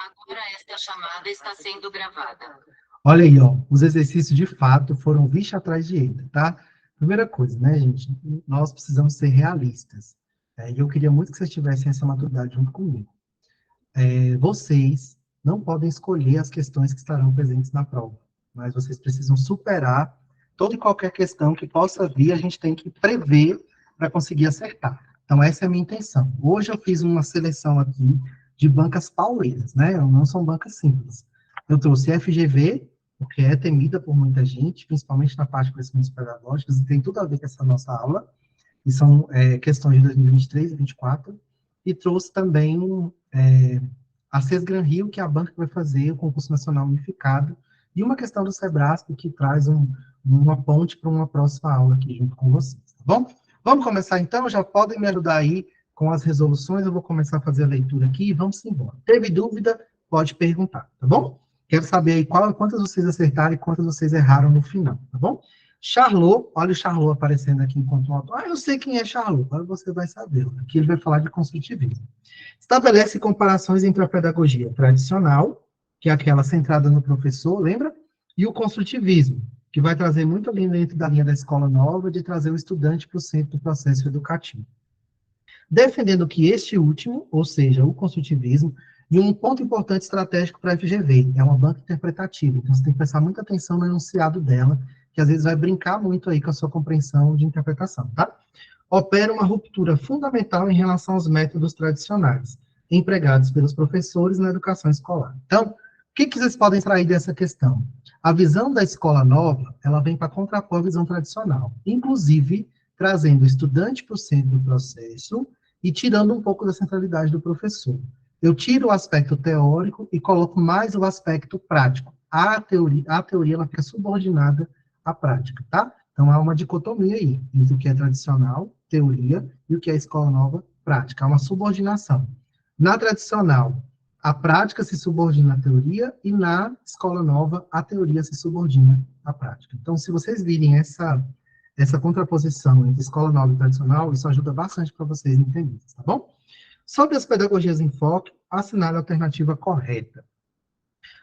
Agora esta chamada está sendo gravada. Olha aí, ó, os exercícios de fato foram vixe atrás de ele, tá? Primeira coisa, né, gente? Nós precisamos ser realistas. E eu queria muito que vocês tivessem essa maturidade junto comigo. Vocês não podem escolher as questões que estarão presentes na prova, mas vocês precisam superar toda e qualquer questão que possa vir, a gente tem que prever para conseguir acertar. Então, essa é a minha intenção. Hoje eu fiz uma seleção aqui de bancas pauleiras, né? Não são bancas simples. Eu trouxe FGV, porque é temida por muita gente, principalmente na parte de conhecimentos pedagógicos, e tem tudo a ver com essa nossa aula, e são questões de 2023 e 2024, e trouxe também a Sesgran Rio, que é a banca que vai fazer o concurso nacional unificado, e uma questão do Sebrasp, que traz uma ponte para uma próxima aula aqui junto com vocês, tá bom? Vamos começar então? Já podem me ajudar aí com as resoluções, eu vou começar a fazer a leitura aqui e vamos embora. Teve dúvida? Pode perguntar, tá bom? Quero saber aí quantas vocês acertaram e quantas vocês erraram no final, tá bom? Charlot, olha o Charlot aparecendo aqui enquanto um autor. Eu sei quem é Charlot, agora você vai saber. Aqui ele vai falar de construtivismo. Estabelece comparações entre a pedagogia tradicional, que é aquela centrada no professor, lembra? E o construtivismo, que vai trazer muito ali dentro da linha da escola nova, de trazer o estudante para o centro do processo educativo. Defendendo que este último, ou seja, o construtivismo, e um ponto importante estratégico para a FGV, é uma banca interpretativa, então você tem que prestar muita atenção no enunciado dela, que às vezes vai brincar muito aí com a sua compreensão de interpretação, tá? Opera uma ruptura fundamental em relação aos métodos tradicionais, empregados pelos professores na educação escolar. Então, o que vocês podem extrair dessa questão? A visão da escola nova, ela vem para contrapor a visão tradicional, inclusive trazendo o estudante para o centro do processo e tirando um pouco da centralidade do professor. Eu tiro o aspecto teórico e coloco mais o aspecto prático. A teoria ela fica subordinada à prática, tá? Então, há uma dicotomia aí, entre o que é tradicional, teoria, e o que é escola nova, prática. Há uma subordinação. Na tradicional, a prática se subordina à teoria, e na escola nova, a teoria se subordina à prática. Então, se vocês virem essa contraposição entre escola nova e tradicional, isso ajuda bastante para vocês entenderem, tá bom? Sobre as pedagogias em foco, assinale a alternativa correta.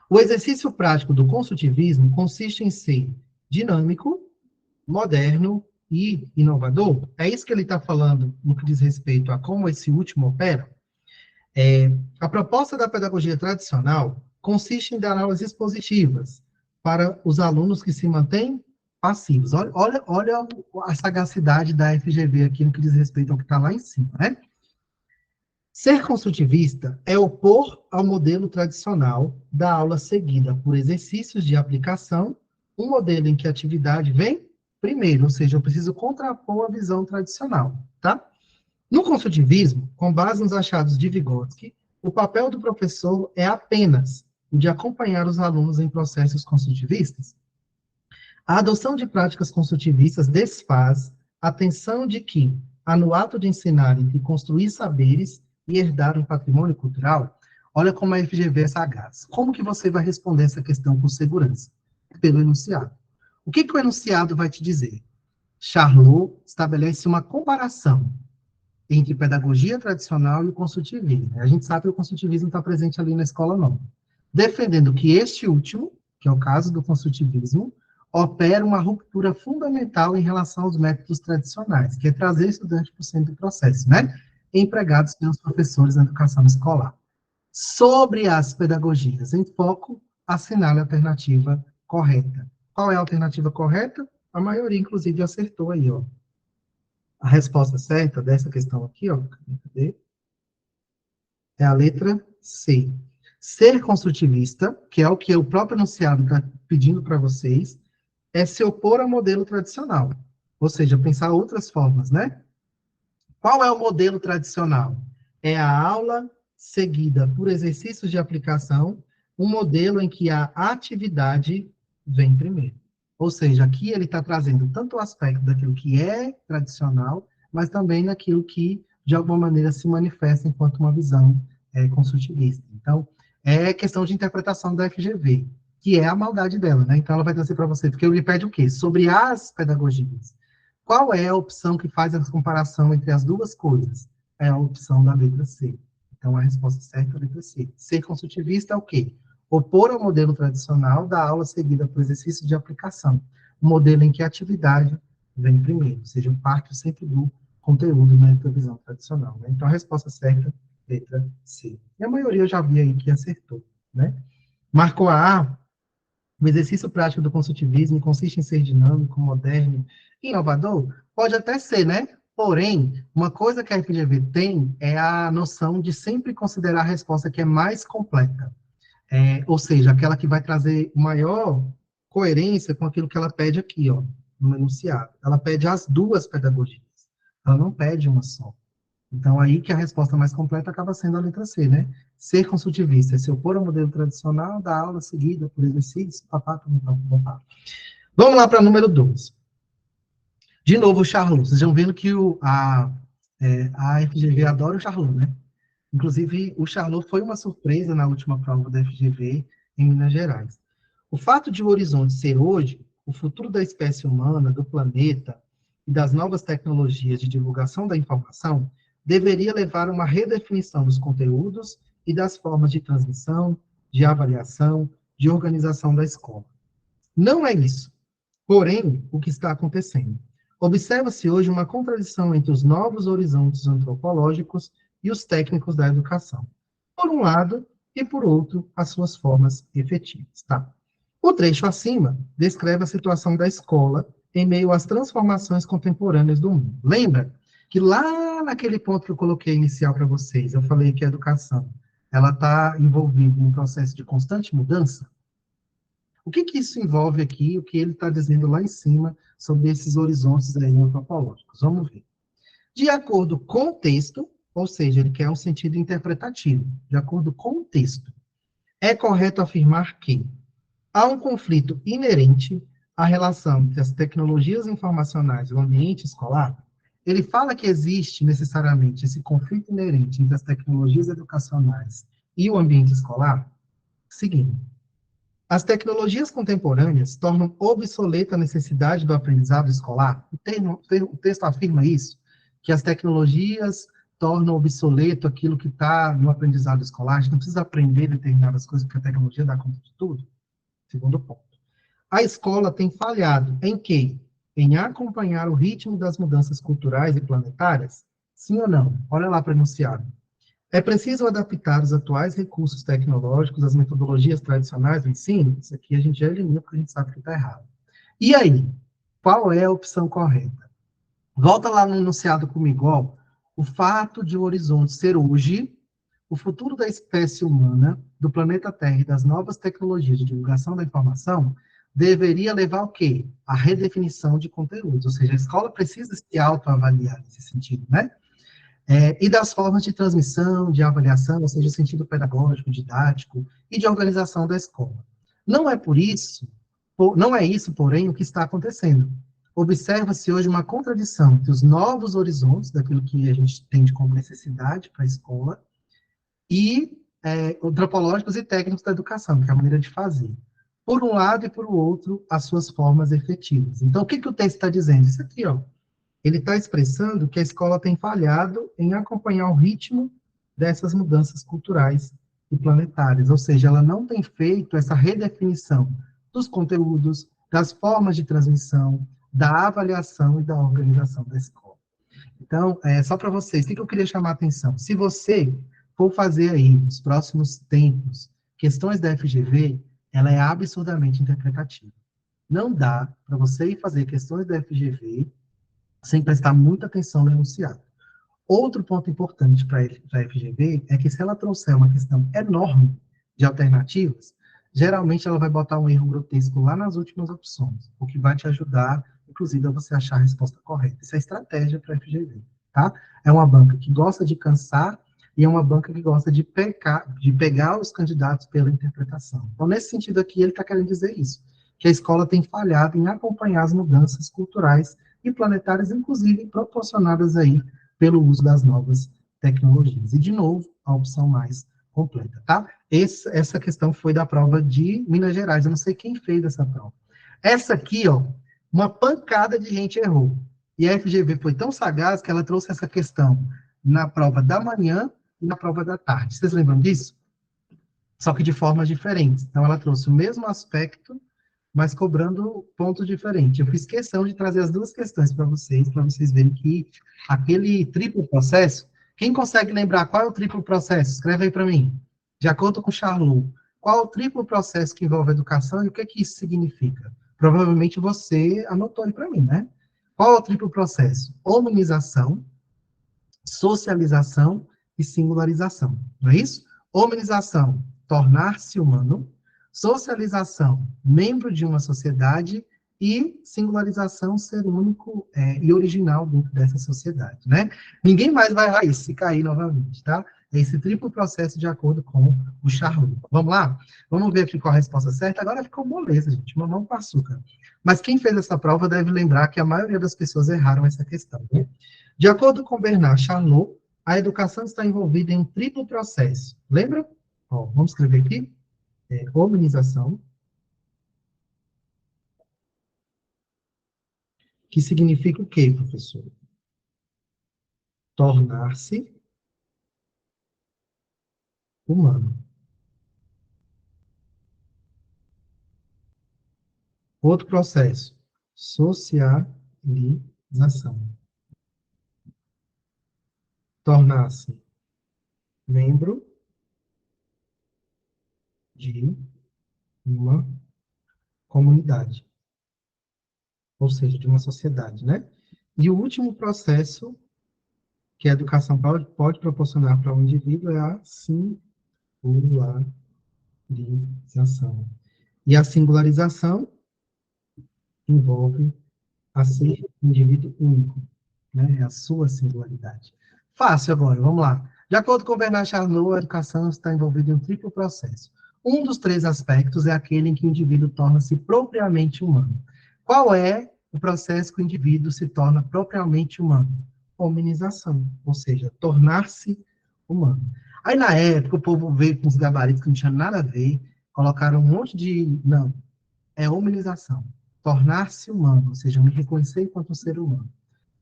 O exercício prático do construtivismo consiste em ser dinâmico, moderno e inovador. É isso que ele está falando no que diz respeito a como esse último opera. A proposta da pedagogia tradicional consiste em dar aulas expositivas para os alunos que se mantêm passivos. Olha a sagacidade da FGV aqui no que diz respeito ao que está lá em cima, né? Ser construtivista é opor ao modelo tradicional da aula seguida por exercícios de aplicação, um modelo em que a atividade vem primeiro, ou seja, eu preciso contrapor a visão tradicional, tá? No construtivismo, com base nos achados de Vygotsky, o papel do professor é apenas o de acompanhar os alunos em processos construtivistas. A adoção de práticas construtivistas desfaz a tensão de que há no ato de ensinar entre construir saberes e herdar um patrimônio cultural. Olha como a FGV é sagaz. Como que você vai responder essa questão com segurança? Pelo enunciado. O que o enunciado vai te dizer? Charlot estabelece uma comparação entre pedagogia tradicional e o construtivismo. A gente sabe que o construtivismo está presente ali na escola nova. Defendendo que este último, que é o caso do construtivismo, opera uma ruptura fundamental em relação aos métodos tradicionais, que é trazer estudante para o centro do processo, né? Empregados pelos professores na educação escolar. Sobre as pedagogias em foco, assinale a alternativa correta. Qual é a alternativa correta? A maioria, inclusive, acertou aí, ó. A resposta certa dessa questão aqui, ó, cadê? É a letra C. Ser construtivista, que é o que o próprio enunciado está pedindo para vocês, é se opor ao modelo tradicional. Ou seja, pensar outras formas, né? Qual é o modelo tradicional? É a aula seguida por exercícios de aplicação, um modelo em que a atividade vem primeiro. Ou seja, aqui ele está trazendo tanto o aspecto daquilo que é tradicional, mas também daquilo que, de alguma maneira, se manifesta enquanto uma visão construtivista. Então, é questão de interpretação da FGV, que é a maldade dela, né? Então, ela vai trazer para você, porque ele pede o quê? Sobre as pedagogias. Qual é a opção que faz a comparação entre as duas coisas? É a opção da letra C. Então, a resposta certa é a letra C. Ser construtivista é o quê? Opor ao modelo tradicional da aula seguida por exercício de aplicação. Um modelo em que a atividade vem primeiro, ou seja, eu parto sempre do conteúdo na visão tradicional. Né? Então, a resposta certa, letra C. E a maioria eu já vi aí que acertou. Né? Marcou a A. O exercício prático do construtivismo consiste em ser dinâmico, moderno e inovador? Pode até ser, né? Porém, uma coisa que a FGV tem é a noção de sempre considerar a resposta que é mais completa. Ou seja, aquela que vai trazer maior coerência com aquilo que ela pede aqui, ó, no enunciado. Ela pede as duas pedagogias. Ela não pede uma só. Então, aí que a resposta mais completa acaba sendo a letra C, né? Ser consultivista é se opor ao modelo tradicional da aula seguida por exercícios, papá, papá, papá. Vamos lá para número 2. De novo, o Charlot. Vocês estão vendo que a FGV adora o Charlot, né? Inclusive, o Charlot foi uma surpresa na última prova da FGV em Minas Gerais. O fato de o horizonte ser hoje, o futuro da espécie humana, do planeta e das novas tecnologias de divulgação da informação, deveria levar a uma redefinição dos conteúdos e das formas de transmissão, de avaliação, de organização da escola. Não é isso. Porém, o que está acontecendo? Observa-se hoje uma contradição entre os novos horizontes antropológicos e os técnicos da educação. Por um lado, e por outro, as suas formas efetivas. Tá? O trecho acima descreve a situação da escola em meio às transformações contemporâneas do mundo. Lembra que lá naquele ponto que eu coloquei inicial para vocês, eu falei que a educação ela está envolvida em um processo de constante mudança? O que isso envolve aqui, o que ele está dizendo lá em cima sobre esses horizontes aí antropológicos? Vamos ver. De acordo com o texto, ou seja, ele quer um sentido interpretativo, de acordo com o texto, é correto afirmar que há um conflito inerente à relação entre as tecnologias informacionais e o ambiente escolar. Ele fala que existe necessariamente esse conflito inerente entre as tecnologias educacionais e o ambiente escolar? Seguindo. As tecnologias contemporâneas tornam obsoleta a necessidade do aprendizado escolar. O texto afirma isso, que as tecnologias tornam obsoleto aquilo que está no aprendizado escolar. A gente não precisa aprender determinadas coisas, porque a tecnologia dá conta de tudo. Segundo ponto. A escola tem falhado em quê? Em acompanhar o ritmo das mudanças culturais e planetárias? Sim ou não? Olha lá para o enunciado. É preciso adaptar os atuais recursos tecnológicos às metodologias tradicionais do ensino? Isso aqui a gente já elimina porque a gente sabe que está errado. E aí? Qual é a opção correta? Volta lá no enunciado comigo, ó. O fato de o horizonte ser hoje, o futuro da espécie humana, do planeta Terra e das novas tecnologias de divulgação da informação, deveria levar ao quê? A redefinição de conteúdos. Ou seja, a escola precisa se autoavaliar nesse sentido, né? E das formas de transmissão, de avaliação, ou seja, o sentido pedagógico, didático e de organização da escola. Não é isso, porém, o que está acontecendo. Observa-se hoje uma contradição entre os novos horizontes, daquilo que a gente tem como necessidade para a escola, e antropológicos e técnicos da educação, que é a maneira de fazer. Por um lado e por outro, as suas formas efetivas. Então, o que o texto está dizendo? Isso aqui, ó. Ele está expressando que a escola tem falhado em acompanhar o ritmo dessas mudanças culturais e planetárias, ou seja, ela não tem feito essa redefinição dos conteúdos, das formas de transmissão, da avaliação e da organização da escola. Então, só para vocês, o que eu queria chamar a atenção? Se você for fazer aí, nos próximos tempos, questões da FGV, ela é absurdamente interpretativa. Não dá para você ir fazer questões da FGV sem prestar muita atenção no enunciado. Outro ponto importante para a FGV é que se ela trouxer uma questão enorme de alternativas, geralmente ela vai botar um erro grotesco lá nas últimas opções, o que vai te ajudar, inclusive, a você achar a resposta correta. Isso é estratégia para a FGV, tá? É uma banca que gosta de cansar e é uma banca que gosta de pegar os candidatos pela interpretação. Então, nesse sentido aqui, ele está querendo dizer isso, que a escola tem falhado em acompanhar as mudanças culturais e planetárias, inclusive proporcionadas aí pelo uso das novas tecnologias. E, de novo, a opção mais completa, tá? Essa questão foi da prova de Minas Gerais, eu não sei quem fez essa prova. Essa aqui, ó, uma pancada de gente errou. E a FGV foi tão sagaz que ela trouxe essa questão na prova da manhã e na prova da tarde. Vocês lembram disso? Só que de formas diferentes. Então, ela trouxe o mesmo aspecto, mas cobrando pontos diferentes. Eu fiz questão de trazer as duas questões para vocês verem que aquele triplo processo, quem consegue lembrar qual é o triplo processo? Escreve aí para mim. De acordo com Charlot, qual é o triplo processo que envolve a educação e o que é que isso significa? Provavelmente você anotou aí para mim, né? Qual é o triplo processo? Hominização, socialização e singularização, não é isso? Hominização, tornar-se humano. Socialização, membro de uma sociedade. E singularização, ser único e original dentro dessa sociedade, né? Ninguém mais vai errar isso se cair novamente, tá? É esse triplo processo de acordo com o Charlot. Vamos lá? Vamos ver aqui qual a resposta certa. Agora ficou moleza, gente, mamão com açúcar. Mas quem fez essa prova deve lembrar que a maioria das pessoas erraram essa questão, né? De acordo com Bernard Charlot, a educação está envolvida em um triplo processo. Lembra? Ó, vamos escrever aqui. Hominização, que significa o quê, professor? Tornar-se humano. Outro processo, socialização. Tornar-se membro de uma comunidade, ou seja, de uma sociedade, né? E o último processo que a educação pode proporcionar para o indivíduo é a singularização. E a singularização envolve a ser um indivíduo único, né? É a sua singularidade. Fácil agora, vamos lá. De acordo com Bernard Charlot, a educação está envolvida em um triplo processo. Um dos três aspectos é aquele em que o indivíduo torna-se propriamente humano. Qual é o processo que o indivíduo se torna propriamente humano? Hominização, ou seja, tornar-se humano. Aí, na época, o povo veio com os gabaritos que não tinha nada a ver, colocaram um monte de... Não, é hominização. Tornar-se humano, ou seja, me reconhecer enquanto um ser humano.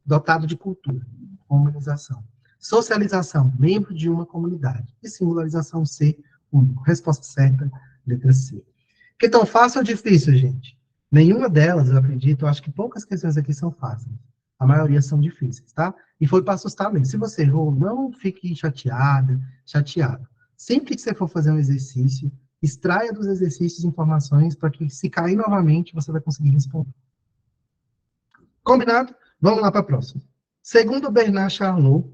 Dotado de cultura, humanização. Socialização, membro de uma comunidade. E singularização, ser único. Resposta certa, letra C. Que tão fácil ou difícil, gente? Nenhuma delas, eu acredito, eu acho que poucas questões aqui são fáceis. A maioria são difíceis, tá? E foi para assustar mesmo. Se você errou, não fique chateado. Sempre que você for fazer um exercício, extraia dos exercícios informações para que, se cair novamente, você vai conseguir responder. Combinado? Vamos lá para a próxima. Segundo Bernard Charlot,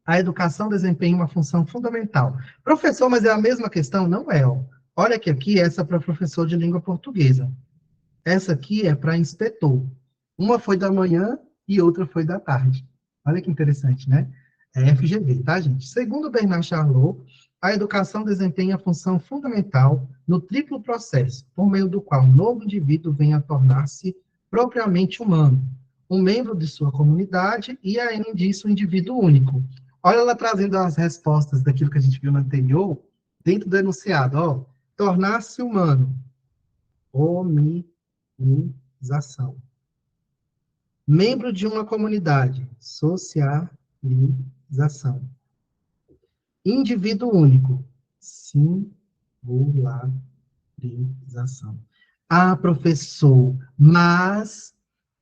a educação desempenha uma função fundamental. Professor, mas é a mesma questão? Não é, ó. Olha que aqui, essa é para professor de língua portuguesa. Essa aqui é para inspetor. Uma foi da manhã e outra foi da tarde. Olha que interessante, né? É FGV, tá, gente? Segundo Bernard Charlot, a educação desempenha a função fundamental no triplo processo, por meio do qual um novo indivíduo vem a tornar-se propriamente humano, um membro de sua comunidade e, além disso, um indivíduo único. Olha ela trazendo as respostas daquilo que a gente viu no anterior, dentro do enunciado, ó. Tornar-se humano. Hominização. Membro de uma comunidade. Socialização. Indivíduo único. Singularização. Ah, professor, mas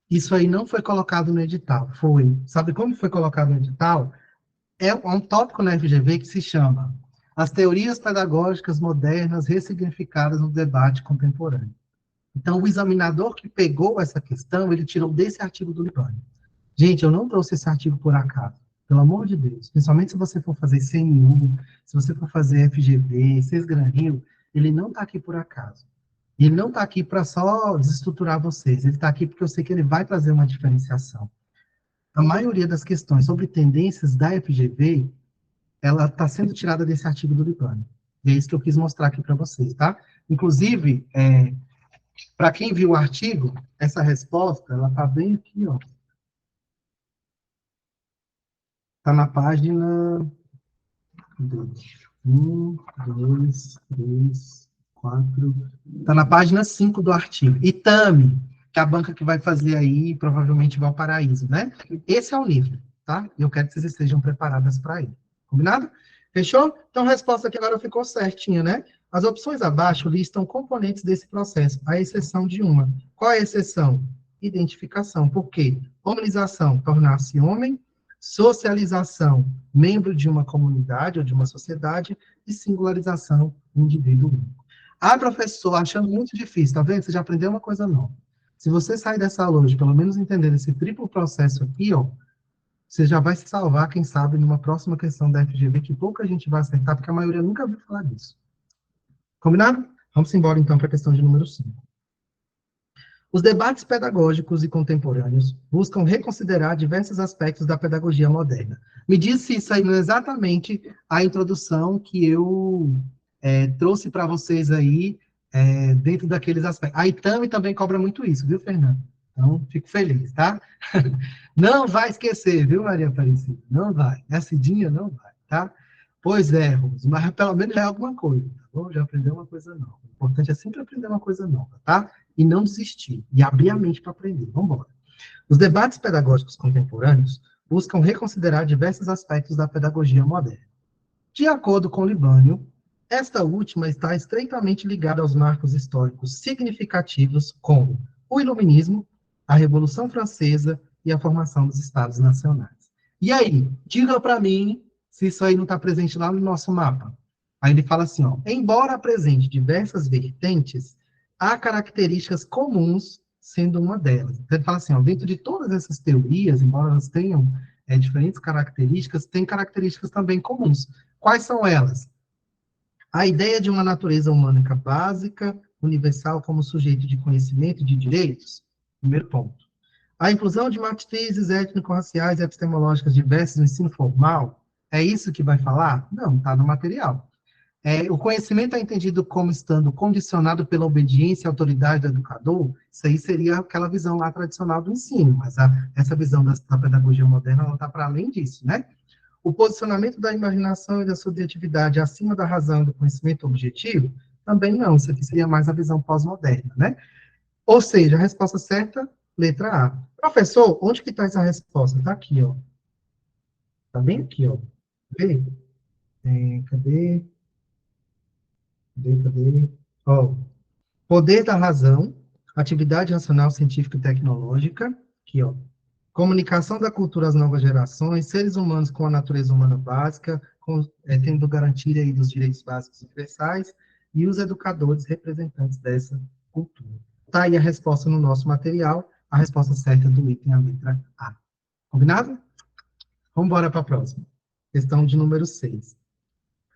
isso aí não foi colocado no edital. Foi. Sabe como foi colocado no edital? É um tópico na FGV que se chama As Teorias Pedagógicas Modernas Ressignificadas no Debate Contemporâneo. Então, o examinador que pegou essa questão, ele tirou desse artigo do Libânio. Gente, eu não trouxe esse artigo por acaso. Pelo amor de Deus. Principalmente se você for fazer CNU, se você for fazer FGV, Sesgran Rio, ele não está aqui por acaso. Ele não está aqui para só desestruturar vocês. Ele está aqui porque eu sei que ele vai trazer uma diferenciação. A maioria das questões sobre tendências da FGV, ela está sendo tirada desse artigo do Libânio. E é isso que eu quis mostrar aqui para vocês, tá? Inclusive, para quem viu o artigo, essa resposta, ela está bem aqui, ó. Está na página 1, 2, 3, 4. Está na página 5 do artigo. Itame, que é a banca que vai fazer aí, provavelmente Valparaíso, né? Esse é o livro, tá? Eu quero que vocês estejam preparadas para ele. Combinado? Fechou? Então, a resposta aqui agora ficou certinha, né? As opções abaixo listam componentes desse processo, à exceção de uma. Qual é a exceção? Identificação. Por quê? Hominização, tornar-se homem. Socialização, membro de uma comunidade ou de uma sociedade. E singularização, indivíduo único. Ah, professor, achando muito difícil, tá vendo? Você já aprendeu uma coisa nova. Se você sair dessa aula hoje, pelo menos entender esse triplo processo aqui, ó, você já vai se salvar, quem sabe, numa próxima questão da FGV, que pouca gente vai acertar, porque a maioria nunca ouviu falar disso. Combinado? Vamos embora, então, para a questão de número 5. Os debates pedagógicos e contemporâneos buscam reconsiderar diversos aspectos da pedagogia moderna. Me diz se isso aí não é exatamente a introdução que eu trouxe para vocês aí, dentro daqueles aspectos. A ITAME também cobra muito isso, viu, Fernando? Então, fico feliz, tá? Não vai esquecer, viu, Maria Aparecida? Não vai. A Cidinha não vai, tá? Pois é, Rose, mas pelo menos já é alguma coisa, tá bom? Já aprendeu uma coisa nova. O importante é sempre aprender uma coisa nova, tá? E não desistir, e abrir a mente para aprender. Vamos embora. Os debates pedagógicos contemporâneos buscam reconsiderar diversos aspectos da pedagogia moderna. De acordo com Libânio, esta última está estreitamente ligada aos marcos históricos significativos como o Iluminismo, a Revolução Francesa e a formação dos Estados Nacionais. E aí, diga para mim se isso aí não está presente lá no nosso mapa. Aí ele fala assim, ó, embora apresente diversas vertentes, há características comuns sendo uma delas. Então, ele fala assim, ó, dentro de todas essas teorias, embora elas tenham diferentes características, tem características também comuns. Quais são elas? A ideia de uma natureza humana básica, universal como sujeito de conhecimento e de direitos, primeiro ponto. A inclusão de matrizes étnico-raciais e epistemológicas diversas no ensino formal, é isso que vai falar? Não, está no material. O conhecimento é entendido como estando condicionado pela obediência à autoridade do educador, isso aí seria aquela visão lá tradicional do ensino, mas essa visão da pedagogia moderna, ela está para além disso, né? O posicionamento da imaginação e da subjetividade acima da razão e do conhecimento objetivo, também não, isso aqui seria mais a visão pós-moderna, né? Ou seja, a resposta certa, letra A. Professor, onde que está essa resposta? Está aqui, ó. Está bem aqui, ó. Vê? Cadê? Cadê? Ó, poder da razão, atividade racional, científica e tecnológica, aqui, ó. Comunicação da cultura às novas gerações, seres humanos com a natureza humana básica, tendo garantia aí dos direitos básicos universais, e os educadores representantes dessa cultura. Tá aí a resposta no nosso material, a resposta certa do item, a letra A. Combinado? Vamos embora para a próxima. Questão de número 6.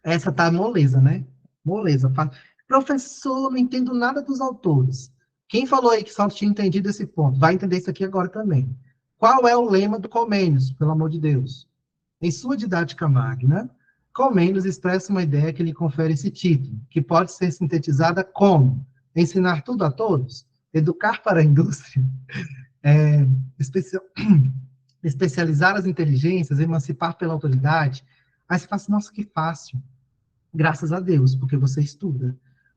Essa tá moleza, né? Moleza. Professor, não entendo nada dos autores. Quem falou aí que só tinha entendido esse ponto? Vai entender isso aqui agora também. Qual é o lema do Comênios, pelo amor de Deus? Em sua didática magna, Comênios expressa uma ideia que lhe confere esse título, que pode ser sintetizada como ensinar tudo a todos, educar para a indústria, é, especializar as inteligências, emancipar pela autoridade. Aí você fala assim, nossa, que fácil. Graças a Deus, porque você estuda.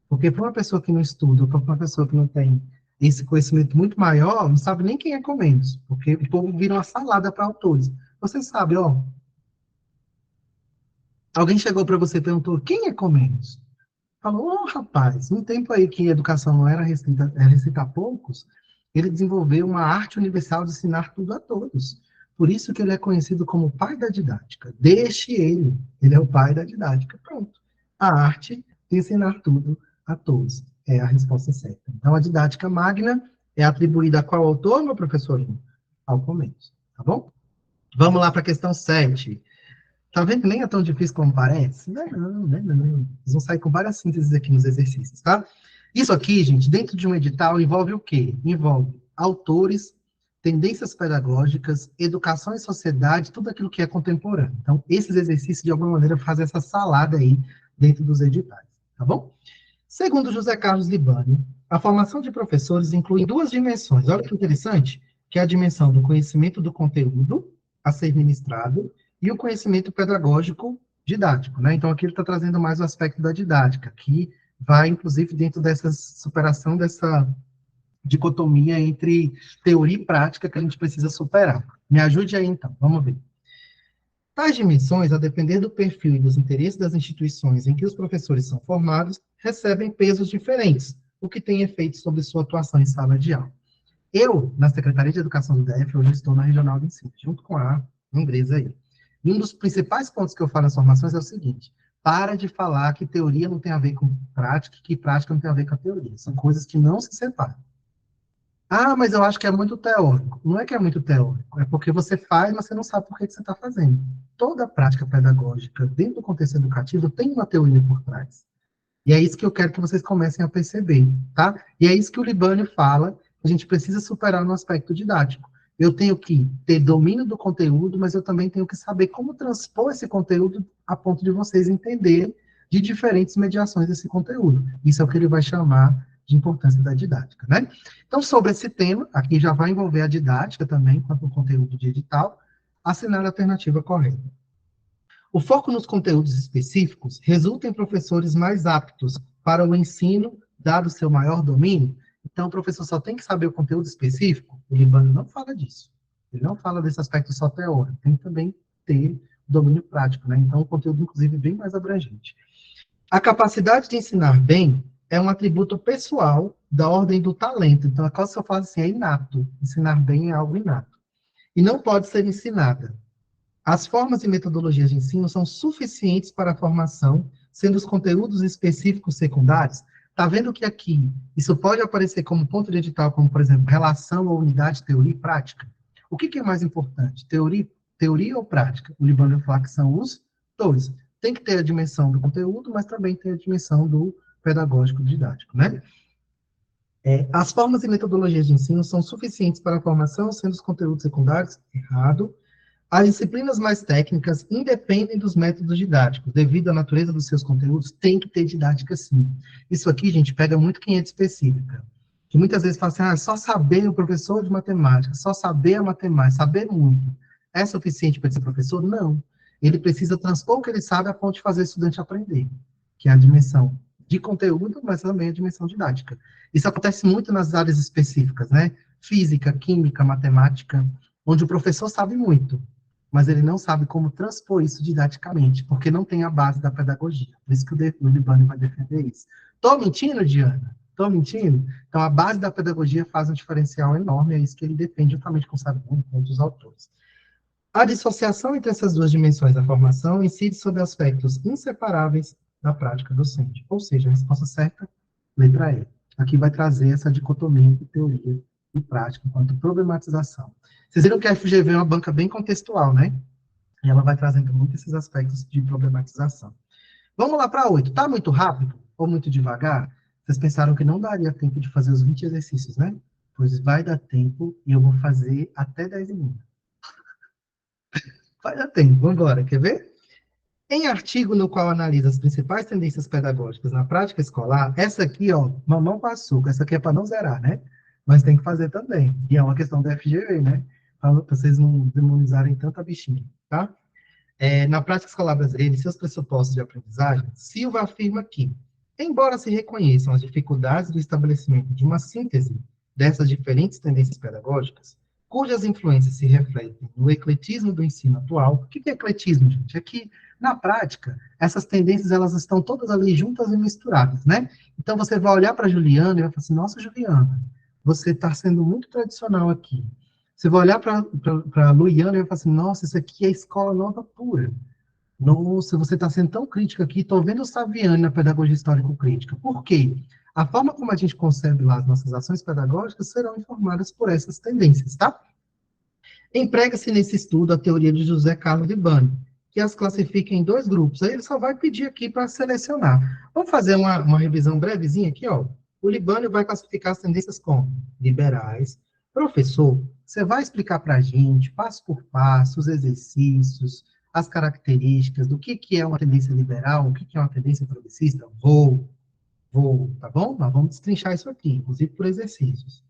Porque para uma pessoa que não estuda, ou para uma pessoa que não tem esse conhecimento muito maior, não sabe nem quem é Comênios, porque o povo vira uma salada para autores. Você sabe, ó, alguém chegou para você e perguntou, quem é Comênios? Falou, oh, rapaz, um tempo aí que a educação não era restrita, era restrita a poucos, ele desenvolveu uma arte universal de ensinar tudo a todos. Por isso que ele é conhecido como o pai da didática. Deixe ele é o pai da didática. Pronto. A arte de ensinar tudo a todos. É a resposta certa. Então, a didática magna é atribuída a qual autor, meu professor? Ao Comênios. Tá bom? Vamos lá para a questão 7. Tá vendo que nem é tão difícil como parece? Não, não, não, não. Vocês vão sair com várias sínteses aqui nos exercícios, tá? Isso aqui, gente, dentro de um edital, envolve o quê? Envolve autores, tendências pedagógicas, educação e sociedade, tudo aquilo que é contemporâneo. Então, esses exercícios, de alguma maneira, fazem essa salada aí dentro dos editais, tá bom? Segundo José Carlos Libânio, a formação de professores inclui duas dimensões. Olha que interessante, que é a dimensão do conhecimento do conteúdo a ser ministrado e o conhecimento pedagógico didático, né? Então, aqui ele está trazendo mais o aspecto da didática, que vai, inclusive, dentro dessa superação dessa dicotomia entre teoria e prática que a gente precisa superar. Me ajude aí, então, vamos ver. Tais dimensões, a depender do perfil e dos interesses das instituições em que os professores são formados, recebem pesos diferentes, o que tem efeito sobre sua atuação em sala de aula. Eu, na Secretaria de Educação do DF, hoje estou na Regional de Ensino, junto com a inglesa aí. E um dos principais pontos que eu falo nas formações é o seguinte: para de falar que teoria não tem a ver com prática, que prática não tem a ver com a teoria. São coisas que não se separam. Ah, mas eu acho que é muito teórico. Não é que é muito teórico, é porque você faz, mas você não sabe por que você está fazendo. Toda prática pedagógica, dentro do contexto educativo, tem uma teoria por trás. E é isso que eu quero que vocês comecem a perceber, tá? E é isso que o Libânio fala, a gente precisa superar no aspecto didático. Eu tenho que ter domínio do conteúdo, mas eu também tenho que saber como transpor esse conteúdo a ponto de vocês entenderem de diferentes mediações desse conteúdo. Isso é o que ele vai chamar de importância da didática, né? Então, sobre esse tema, aqui já vai envolver a didática também, quanto o conteúdo de edital, assinar a alternativa correta. O foco nos conteúdos específicos resulta em professores mais aptos para o ensino, dado seu maior domínio. Então, o professor só tem que saber o conteúdo específico? O Libânio não fala disso. Ele não fala desse aspecto só teórico. Tem que também ter domínio prático, né? Então, o conteúdo, inclusive, bem mais abrangente. A capacidade de ensinar bem é um atributo pessoal da ordem do talento. Então, a coisa que eu falo assim é inato. Ensinar bem é algo inato. E não pode ser ensinada. As formas e metodologias de ensino são suficientes para a formação, sendo os conteúdos específicos secundários. Está vendo que aqui isso pode aparecer como ponto de edital, como, por exemplo, relação ou unidade, teoria e prática? O que é mais importante, teoria ou prática? O Libânio vai falar que são os dois. Tem que ter a dimensão do conteúdo, mas também tem a dimensão do pedagógico didático, né? As formas e metodologias de ensino são suficientes para a formação, sendo os conteúdos secundários, errado. As disciplinas mais técnicas independem dos métodos didáticos, devido à natureza dos seus conteúdos, tem que ter didática sim. Isso aqui, gente, pega muito quem é de específica. Que muitas vezes fala assim, só saber o professor de matemática, só saber a matemática, saber muito, é suficiente para ser professor? Não. Ele precisa transpor o que ele sabe a ponto de fazer o estudante aprender, que é a dimensão de conteúdo, mas também a dimensão didática. Isso acontece muito nas áreas específicas, né? Física, química, matemática, onde o professor sabe muito, mas ele não sabe como transpor isso didaticamente, porque não tem a base da pedagogia. Por isso que o Libânio vai defender isso. Estou mentindo, Diana? Estou mentindo? Então, a base da pedagogia faz um diferencial enorme, é isso que ele defende, juntamente com o Sabino e com outros autores. A dissociação entre essas duas dimensões da formação incide sobre aspectos inseparáveis da prática docente. Ou seja, a resposta certa, letra E. Aqui vai trazer essa dicotomia entre teoria e prática, enquanto problematização. Vocês viram que a FGV é uma banca bem contextual, né? E ela vai trazendo muito esses aspectos de problematização. Vamos lá para 8. Está muito rápido ou muito devagar? Vocês pensaram que não daria tempo de fazer os 20 exercícios, né? Pois vai dar tempo e eu vou fazer até 10 minutos. Vai dar tempo, vamos embora, quer ver? Em artigo no qual analisa as principais tendências pedagógicas na prática escolar, essa aqui, ó, mamão com açúcar, essa aqui é para não zerar, né? Mas tem que fazer também. E é uma questão da FGV, né? Para vocês não demonizarem tanta bichinha, tá? Na prática escolar brasileira e seus pressupostos de aprendizagem, Silva afirma que, embora se reconheçam as dificuldades do estabelecimento de uma síntese dessas diferentes tendências pedagógicas, cujas influências se refletem no ecletismo do ensino atual. O que é ecletismo, gente? É que, na prática, essas tendências elas estão todas ali juntas e misturadas, né? Então, você vai olhar para a Juliana e vai falar assim, nossa, Juliana, você está sendo muito tradicional aqui. Você vai olhar para a Luiana e vai falar assim, nossa, isso aqui é escola nova pura. Nossa, você está sendo tão crítica aqui, estou vendo o Saviani na pedagogia histórico-crítica. Por quê? A forma como a gente concebe lá as nossas ações pedagógicas serão informadas por essas tendências, tá? Emprega-se nesse estudo a teoria de José Carlos Libânio, que as classifica em dois grupos. Aí ele só vai pedir aqui para selecionar. Vamos fazer uma revisão brevezinha aqui, ó. O Libânio vai classificar as tendências como liberais. Professor, você vai explicar para a gente, passo por passo, os exercícios, as características do que é uma tendência liberal, o que é uma tendência progressista? Vou, tá bom? Nós vamos destrinchar isso aqui, inclusive por exercícios.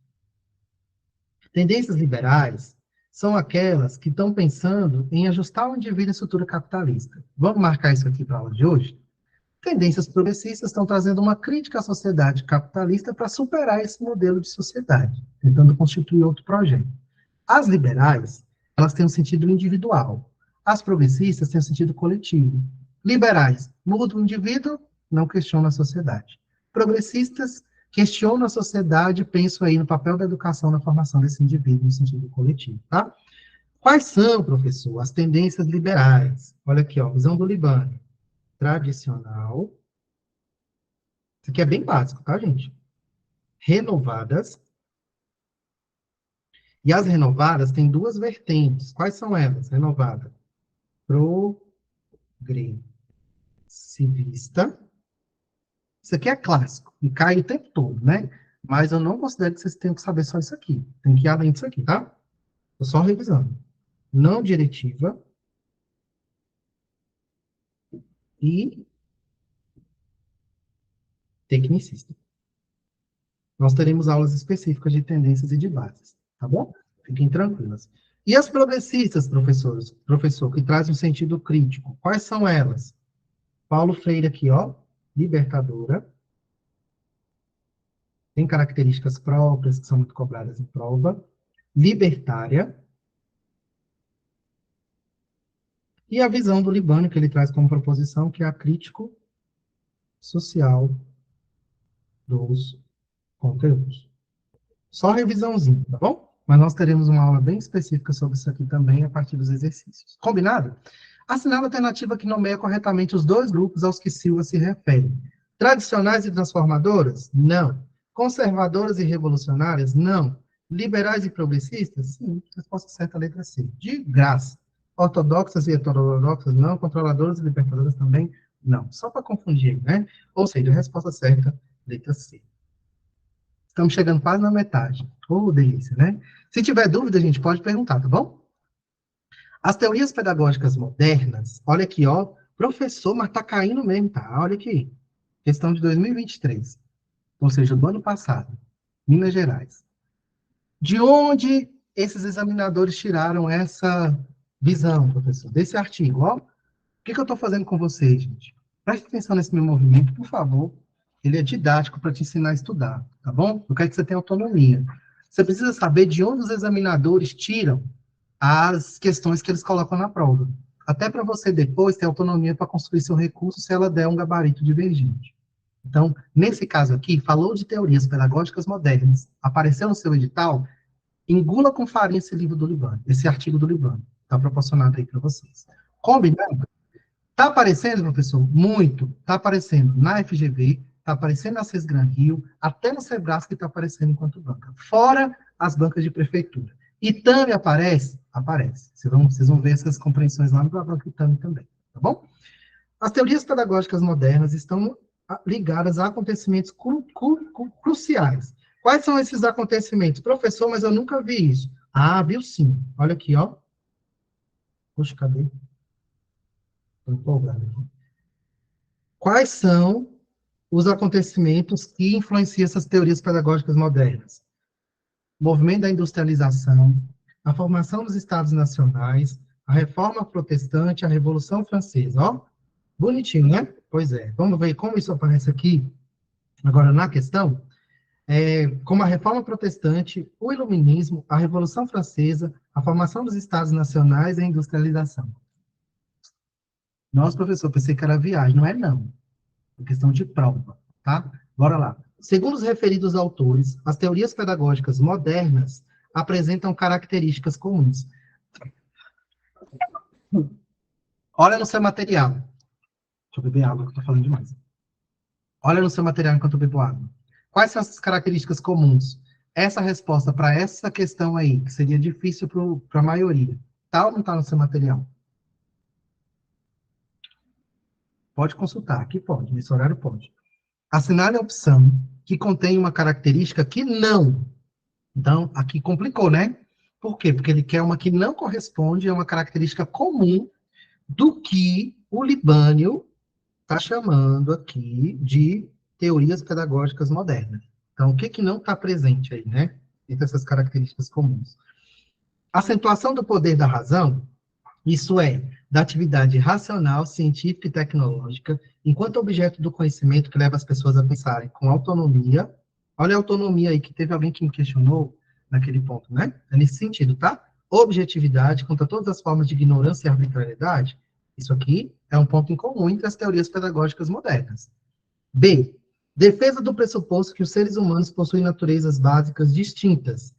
Tendências liberais são aquelas que estão pensando em ajustar o indivíduo à estrutura capitalista. Vamos marcar isso aqui para a aula de hoje? Tendências progressistas estão trazendo uma crítica à sociedade capitalista para superar esse modelo de sociedade, tentando constituir outro projeto. As liberais, elas têm um sentido individual. As progressistas têm o sentido coletivo. Liberais, muda o indivíduo, não questiona a sociedade. Progressistas, questionam a sociedade, pensam aí no papel da educação na formação desse indivíduo no sentido coletivo, tá? Quais são, professor, as tendências liberais? Olha aqui, ó, visão do Libânio. Tradicional. Isso aqui é bem básico, tá, gente? Renovadas. E as renovadas têm duas vertentes. Quais são elas? Renovada. Progressivista. Isso aqui é clássico. E cai o tempo todo, né? Mas eu não considero que vocês tenham que saber só isso aqui. Tem que ir além disso aqui, tá? Estou só revisando. Não diretiva. E tecnicista. Nós teremos aulas específicas de tendências e de bases, tá bom? Fiquem tranquilas. E as progressistas, professores, professor, que trazem um sentido crítico, quais são elas? Paulo Freire aqui, ó, libertadora, tem características próprias que são muito cobradas em prova, libertária, e a visão do Libânio, que ele traz como proposição, que é a crítico social dos conteúdos. Só revisãozinho, tá bom? Mas nós teremos uma aula bem específica sobre isso aqui também, a partir dos exercícios. Combinado? Assinale a alternativa que nomeia corretamente os dois grupos aos que Silva se refere. Tradicionais e transformadoras? Não. Conservadoras e revolucionárias? Não. Liberais e progressistas? Sim. Resposta certa, letra C. De graça. Ortodoxas e heterodoxas? Não. Controladoras e libertadoras também? Não. Só para confundir, né? Ou seja, a resposta certa, letra C. Estamos chegando quase na metade. Oh, delícia, né? Se tiver dúvida, gente, pode perguntar, tá bom? As teorias pedagógicas modernas, olha aqui, ó, professor, mas tá caindo mesmo, tá? Olha aqui, questão de 2023, ou seja, do ano passado, Minas Gerais. De onde esses examinadores tiraram essa visão, professor? Desse artigo, ó. O que eu estou fazendo com vocês, gente? Preste atenção nesse meu movimento, por favor. Ele é didático para te ensinar a estudar, tá bom? Eu quero que você tenha autonomia. Você precisa saber de onde os examinadores tiram as questões que eles colocam na prova. Até para você depois ter autonomia para construir seu recurso se ela der um gabarito divergente. Então, nesse caso aqui, falou de teorias pedagógicas modernas, apareceu no seu edital, engula com farinha esse livro do Libânio, esse artigo do Libânio. Está proporcionado aí para vocês. Combinado? Está aparecendo, professor? Muito. Está aparecendo na FGV, está aparecendo na Sesgran Rio, até no Sebrasco está aparecendo enquanto banca. Fora as bancas de prefeitura. Itame aparece? Aparece. Vocês vão ver essas compreensões lá no banco Itame também, tá bom? As teorias pedagógicas modernas estão ligadas a acontecimentos cruciais. Quais são esses acontecimentos? Professor, mas eu nunca vi isso. Ah, viu sim. Olha aqui, ó. Puxa, cadê? Estou empolgado aqui. Quais são os acontecimentos que influenciam essas teorias pedagógicas modernas? O movimento da industrialização, a formação dos Estados Nacionais, a Reforma Protestante, a Revolução Francesa. Ó, bonitinho, né? Pois é. Vamos ver como isso aparece aqui, agora na questão. Como a Reforma Protestante, o Iluminismo, a Revolução Francesa, a formação dos Estados Nacionais e a industrialização. Nossa, professor, pensei que era viagem. Não é, não. É questão de prova, tá? Bora lá. Segundo os referidos autores, as teorias pedagógicas modernas apresentam características comuns. Olha no seu material. Deixa eu beber água, que eu estou falando demais. Olha no seu material enquanto eu bebo água. Quais são as características comuns? Essa resposta para essa questão aí, que seria difícil para a maioria, tá ou não tá no seu material? Pode consultar, aqui pode, nesse horário pode. Assinale a opção que contém uma característica que não. Então, aqui complicou, né? Por quê? Porque ele quer uma que não corresponde a uma característica comum do que o Libânio está chamando aqui de teorias pedagógicas modernas. Então, o que que não está presente aí, né? Entre essas características comuns. Acentuação do poder da razão, isso é, da atividade racional, científica e tecnológica, enquanto objeto do conhecimento que leva as pessoas a pensarem com autonomia. Olha a autonomia aí, que teve alguém que me questionou naquele ponto, né? É nesse sentido, tá? objetividade contra todas as formas de ignorância e arbitrariedade. Isso aqui é um ponto em comum entre as teorias pedagógicas modernas. B. Defesa do pressuposto que os seres humanos possuem naturezas básicas distintas,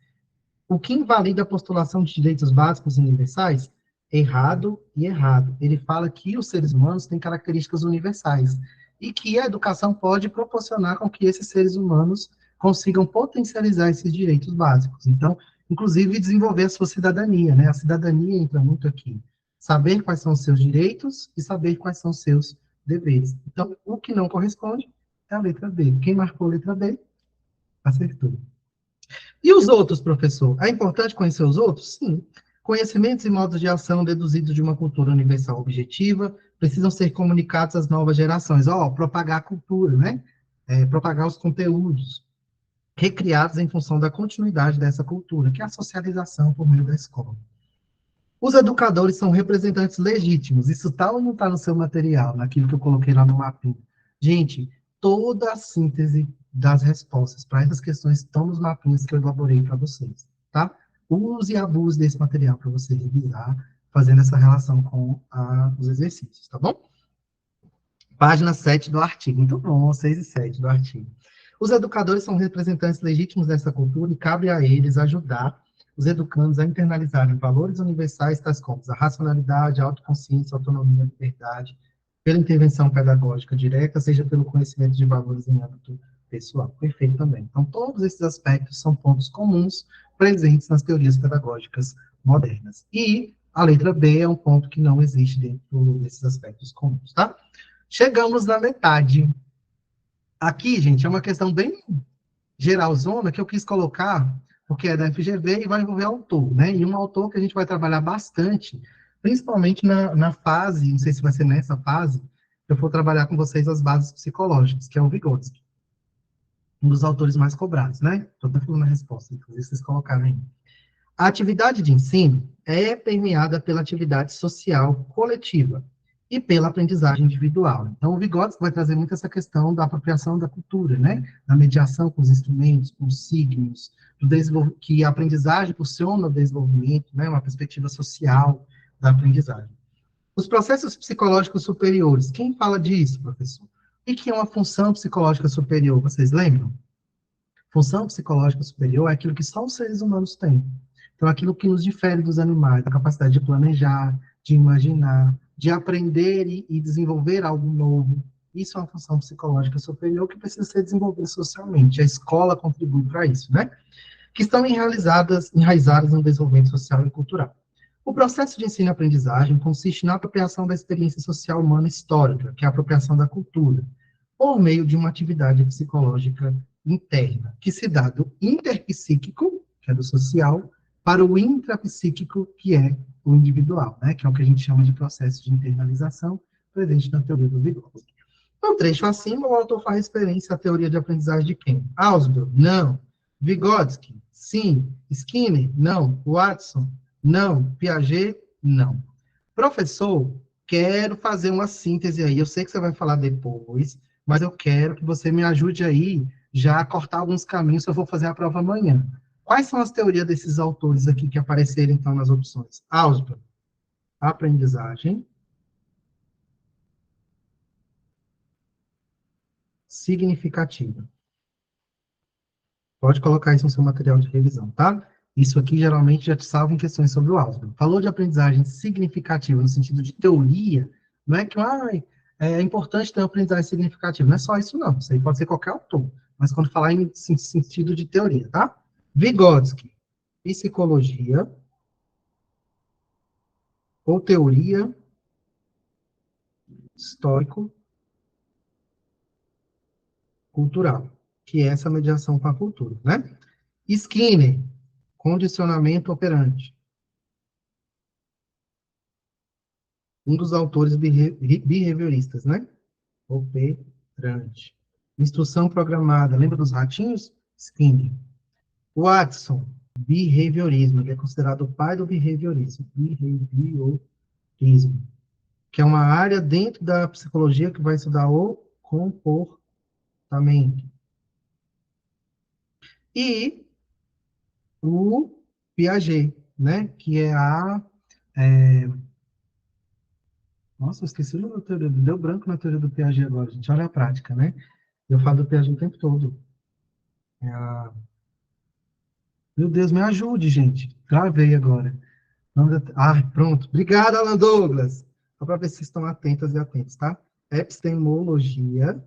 o que invalida a postulação de direitos básicos universais? Errado e errado. Ele fala que os seres humanos têm características universais e que a educação pode proporcionar com que esses seres humanos consigam potencializar esses direitos básicos. Então, inclusive, desenvolver a sua cidadania, né? A cidadania entra muito aqui. Saber quais são os seus direitos e saber quais são os seus deveres. Então, o que não corresponde é a letra B. Quem marcou a letra B, acertou. E os outros, professor? É importante conhecer os outros? Sim. Conhecimentos e modos de ação deduzidos de uma cultura universal objetiva precisam ser comunicados às novas gerações. Propagar a cultura, né? Propagar os conteúdos recriados em função da continuidade dessa cultura, que é a socialização por meio da escola. Os educadores são representantes legítimos. Isso está ou não está no seu material, naquilo que eu coloquei lá no mapinha? Gente, toda a síntese das respostas para essas questões estão nos mapinhas que eu elaborei para vocês, tá? Use e abuse desse material para você revisar, fazendo essa relação com os exercícios, tá bom? Página 7 do artigo. Muito bom, 6 e 7 do artigo. Os educadores são representantes legítimos dessa cultura e cabe a eles ajudar os educandos a internalizarem valores universais tais como a racionalidade, a autoconsciência, a autonomia, a liberdade, pela intervenção pedagógica direta, seja pelo conhecimento de valores em âmbito pessoal. Perfeito também. Então, todos esses aspectos são pontos comuns presentes nas teorias pedagógicas modernas. E a letra B é um ponto que não existe dentro desses aspectos comuns, tá? Chegamos na metade. Aqui, gente, é uma questão bem geralzona que eu quis colocar, porque é da FGV e vai envolver autor, né? E um autor que a gente vai trabalhar bastante, principalmente na fase, não sei se vai ser nessa fase, eu vou trabalhar com vocês as bases psicológicas, que é o Vygotsky, um dos autores mais cobrados, né? Estou até falando a resposta, inclusive vocês colocaram aí. A atividade de ensino é permeada pela atividade social coletiva e pela aprendizagem individual. Então, o Vygotsky vai trazer muito essa questão da apropriação da cultura, né? Da mediação com os instrumentos, com os signos, que a aprendizagem proporciona o desenvolvimento, né? Uma perspectiva social da aprendizagem. Os processos psicológicos superiores, quem fala disso, professor? O que é uma função psicológica superior? Vocês lembram? Função psicológica superior é aquilo que só os seres humanos têm. Então, aquilo que nos difere dos animais, a capacidade de planejar, de imaginar, de aprender e desenvolver algo novo. Isso é uma função psicológica superior que precisa ser desenvolvida socialmente. A escola contribui para isso, né? Que estão enraizadas no desenvolvimento social e cultural. O processo de ensino e aprendizagem consiste na apropriação da experiência social humana histórica, que é a apropriação da cultura, por meio de uma atividade psicológica interna, que se dá do interpsíquico, que é do social, para o intrapsíquico, que é o individual, né? Que é o que a gente chama de processo de internalização, presente na teoria do Vygotsky. No trecho acima, o autor faz referência à teoria de aprendizagem de quem? Ausubel? Não. Vygotsky? Sim. Skinner? Não. Watson? Não. Piaget? Não. Professor, quero fazer uma síntese aí. Eu sei que você vai falar depois, mas eu quero que você me ajude aí já a cortar alguns caminhos, eu vou fazer a prova amanhã. Quais são as teorias desses autores aqui que apareceram, então, nas opções? Ausubel, aprendizagem significativa. Pode colocar isso no seu material de revisão, tá? Isso aqui, geralmente, já te salva em questões sobre o Ausubel. Falou de aprendizagem significativa, no sentido de teoria, não é que, é importante ter uma aprendizagem significativa. Não é só isso, não. Isso aí pode ser qualquer autor. Mas quando falar em sentido de teoria, tá? Vygotsky, psicologia ou teoria histórico-cultural, que é essa mediação com a cultura, né? Skinner, condicionamento operante. Um dos autores behavioristas, né? Operante. Instrução programada. Lembra dos ratinhos? Skinner. Watson, behaviorismo. Ele é considerado o pai do behaviorismo. Behaviorismo. Que é uma área dentro da psicologia que vai estudar o comportamento. E o Piaget, né, que é é, nossa, eu esqueci da teoria, deu branco na teoria do Piaget agora, gente, olha a prática, né? Eu falo do Piaget o tempo todo. É meu Deus, me ajude, gente. Gravei agora. Ah, pronto. Obrigado, Alan Douglas. Só para ver se estão atentas e atentos, tá? Epistemologia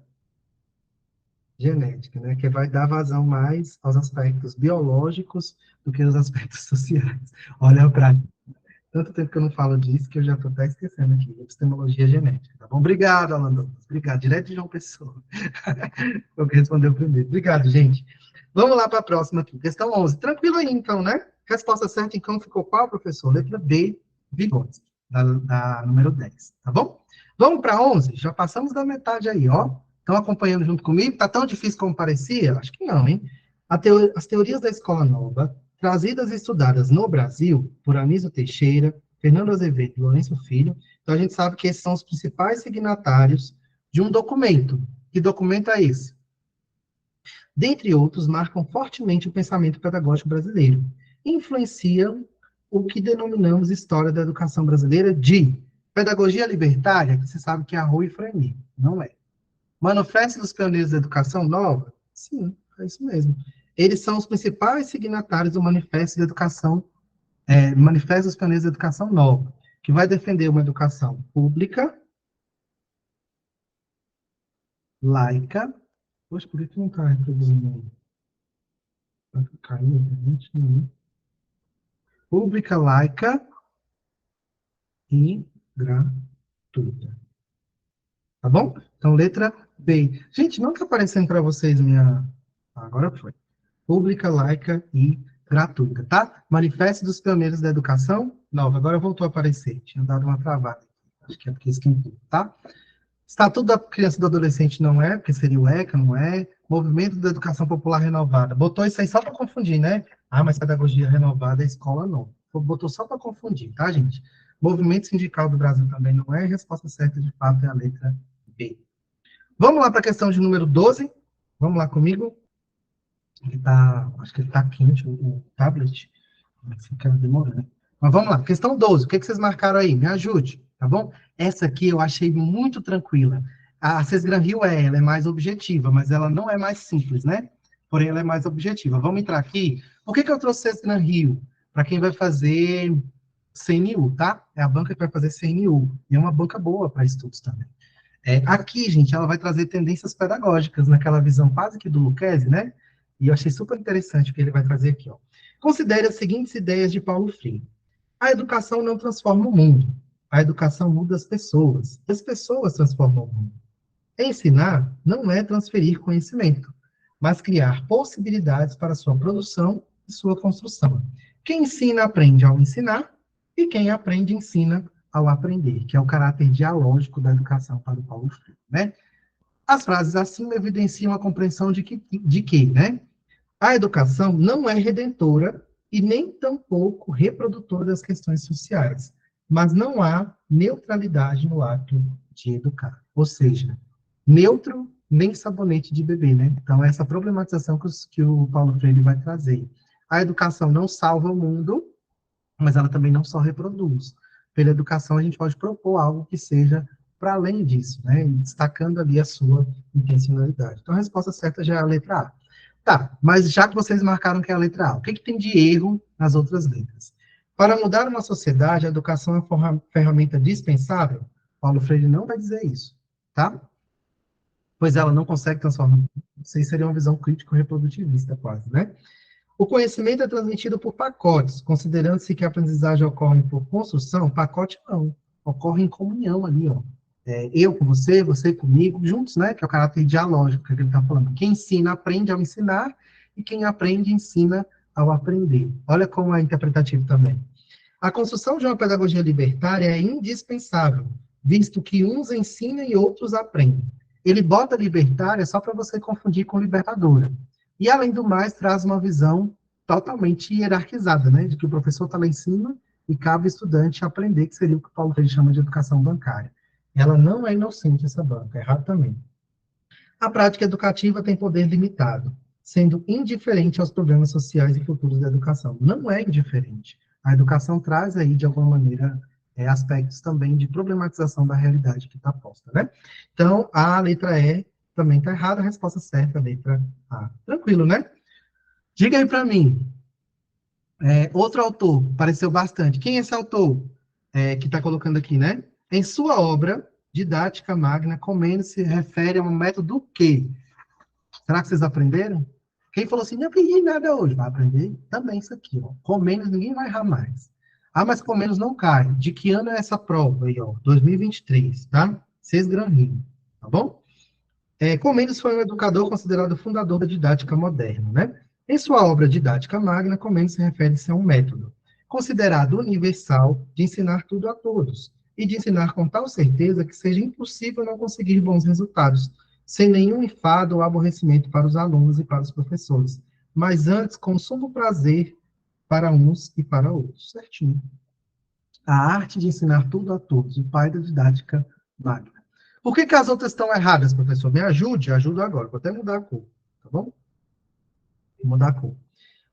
genética, né? Que vai dar vazão mais aos aspectos biológicos do que aos aspectos sociais. Olha a prática. Tanto tempo que eu não falo disso que eu já estou até esquecendo aqui. Epistemologia genética, tá bom? Obrigado, Alan Douglas. Obrigado. Direto de João Pessoa. Eu que respondeu primeiro. Obrigado, gente. Vamos lá para a próxima aqui. Questão 11. Tranquilo aí, então, né? Resposta certa, então, ficou qual, professor? Letra B, Vygotsky, da número 10, tá bom? Vamos para 11? Já passamos da metade aí, ó. Estão acompanhando junto comigo? Tá tão difícil como parecia? Acho que não, hein? As teorias da escola nova, trazidas e estudadas no Brasil por Anísio Teixeira, Fernando Azevedo e Lourenço Filho. Então, a gente sabe que esses são os principais signatários de um documento. Que documento é esse? Dentre outros, marcam fortemente o pensamento pedagógico brasileiro. Influenciam o que denominamos história da educação brasileira de pedagogia libertária, que você sabe que é Rui e Frei, não é. Manifesto dos Pioneiros da Educação Nova? Sim, é isso mesmo. Eles são os principais signatários do Manifesto de Educação, Manifesto dos Pioneiros da Educação Nova, que vai defender uma educação pública, laica. Poxa, por que não está reproduzindo? Caiu a internet? Não. Pública, laica e gratuita. Tá bom? Então, letra B. Gente, não está aparecendo para vocês minha. Agora foi. Pública, laica e gratuita, tá? Manifesto dos Pioneiros da Educação Nova. Agora voltou a aparecer. Tinha dado uma travada. Acho que é porque esquentou, tá? Estatuto da Criança e do Adolescente não é, porque seria o ECA, não é. Movimento da Educação Popular Renovada. Botou isso aí só para confundir, né? Ah, mas pedagogia renovada é escola não. Botou só para confundir, tá, gente? Movimento Sindical do Brasil também não é. A resposta certa, de fato, é a letra B. Vamos lá para a questão de número 12. Vamos lá comigo. Acho que ele tá quente, o tablet. Fica demorando. Mas vamos lá, questão 12. O que vocês marcaram aí? Me ajude, tá bom? Essa aqui eu achei muito tranquila. A Sesgran Hill ela é mais objetiva, mas ela não é mais simples, né? Porém, ela é mais objetiva. Vamos entrar aqui. Por que eu trouxe Sesgran Hill? Para quem vai fazer CNU, tá? É a banca que vai fazer CNU. E é uma banca boa para estudos também. Aqui, gente, ela vai trazer tendências pedagógicas naquela visão quase que do Lucchesi, né? E eu achei super interessante o que ele vai trazer aqui, ó. Considere as seguintes ideias de Paulo Freire. A educação não transforma o mundo. A educação muda as pessoas. As pessoas transformam o mundo. Ensinar não é transferir conhecimento, mas criar possibilidades para sua produção e sua construção. Quem ensina, aprende ao ensinar, e quem aprende, ensina ao aprender, que é o caráter dialógico da educação para o Paulo Freire, né? As frases acima evidenciam a compreensão de que, né? A educação não é redentora e nem tampouco reprodutora das questões sociais, mas não há neutralidade no ato de educar. Ou seja, neutro nem sabonete de bebê, né? Então, essa problematização que o Paulo Freire vai trazer. A educação não salva o mundo, mas ela também não só reproduz. Pela educação, a gente pode propor algo que seja para além disso, né? Destacando ali a sua intencionalidade. Então, a resposta certa já é a letra A. Tá, mas já que vocês marcaram que é a letra A, o que tem de erro nas outras letras? Para mudar uma sociedade, a educação é uma ferramenta dispensável? Paulo Freire não vai dizer isso, tá? Pois ela não consegue transformar. Isso aí seria uma visão crítico-reprodutivista, quase, né? O conhecimento é transmitido por pacotes, considerando-se que a aprendizagem ocorre por construção, pacote não, ocorre em comunhão ali, ó. Eu com você, você comigo, juntos, né, que é o caráter dialógico que ele está falando. Quem ensina, aprende ao ensinar, e quem aprende, ensina ao aprender. Olha como é interpretativo também. A construção de uma pedagogia libertária é indispensável, visto que uns ensinam e outros aprendem. Ele bota libertária só para você confundir com libertadora. E, além do mais, traz uma visão totalmente hierarquizada, né? De que o professor está lá em cima e cabe ao estudante aprender, que seria o que o Paulo Freire chama de educação bancária. Ela não é inocente, essa banca, é errado também. A prática educativa tem poder limitado, sendo indiferente aos problemas sociais e futuros da educação. Não é indiferente. A educação traz aí, de alguma maneira, aspectos também de problematização da realidade que está posta, né? Então, a letra E também está errada, a resposta certa é a letra A. Tranquilo, né? Diga aí para mim, outro autor, apareceu bastante. Quem é esse autor que está colocando aqui, né? Em sua obra, Didática Magna, Comênios se refere a um método do quê? Será que vocês aprenderam? Quem falou assim, não aprendi nada hoje, vai aprender também isso aqui, ó. Comênios, ninguém vai errar mais. Ah, mas Comênios não cai. De que ano é essa prova aí, ó? 2023, tá? 6 graminhos, tá bom? Comênios foi um educador considerado fundador da didática moderna, né? Em sua obra Didática Magna, Comênios se refere-se a um método considerado universal de ensinar tudo a todos e de ensinar com tal certeza que seja impossível não conseguir bons resultados, sem nenhum enfado ou aborrecimento para os alunos e para os professores, mas antes com sumo prazer para uns e para outros. Certinho. A arte de ensinar tudo a todos, o pai da didática magna. Por que as outras estão erradas, professor? Me ajude, ajudo agora. Vou até mudar a cor, tá bom? Vou mudar a cor.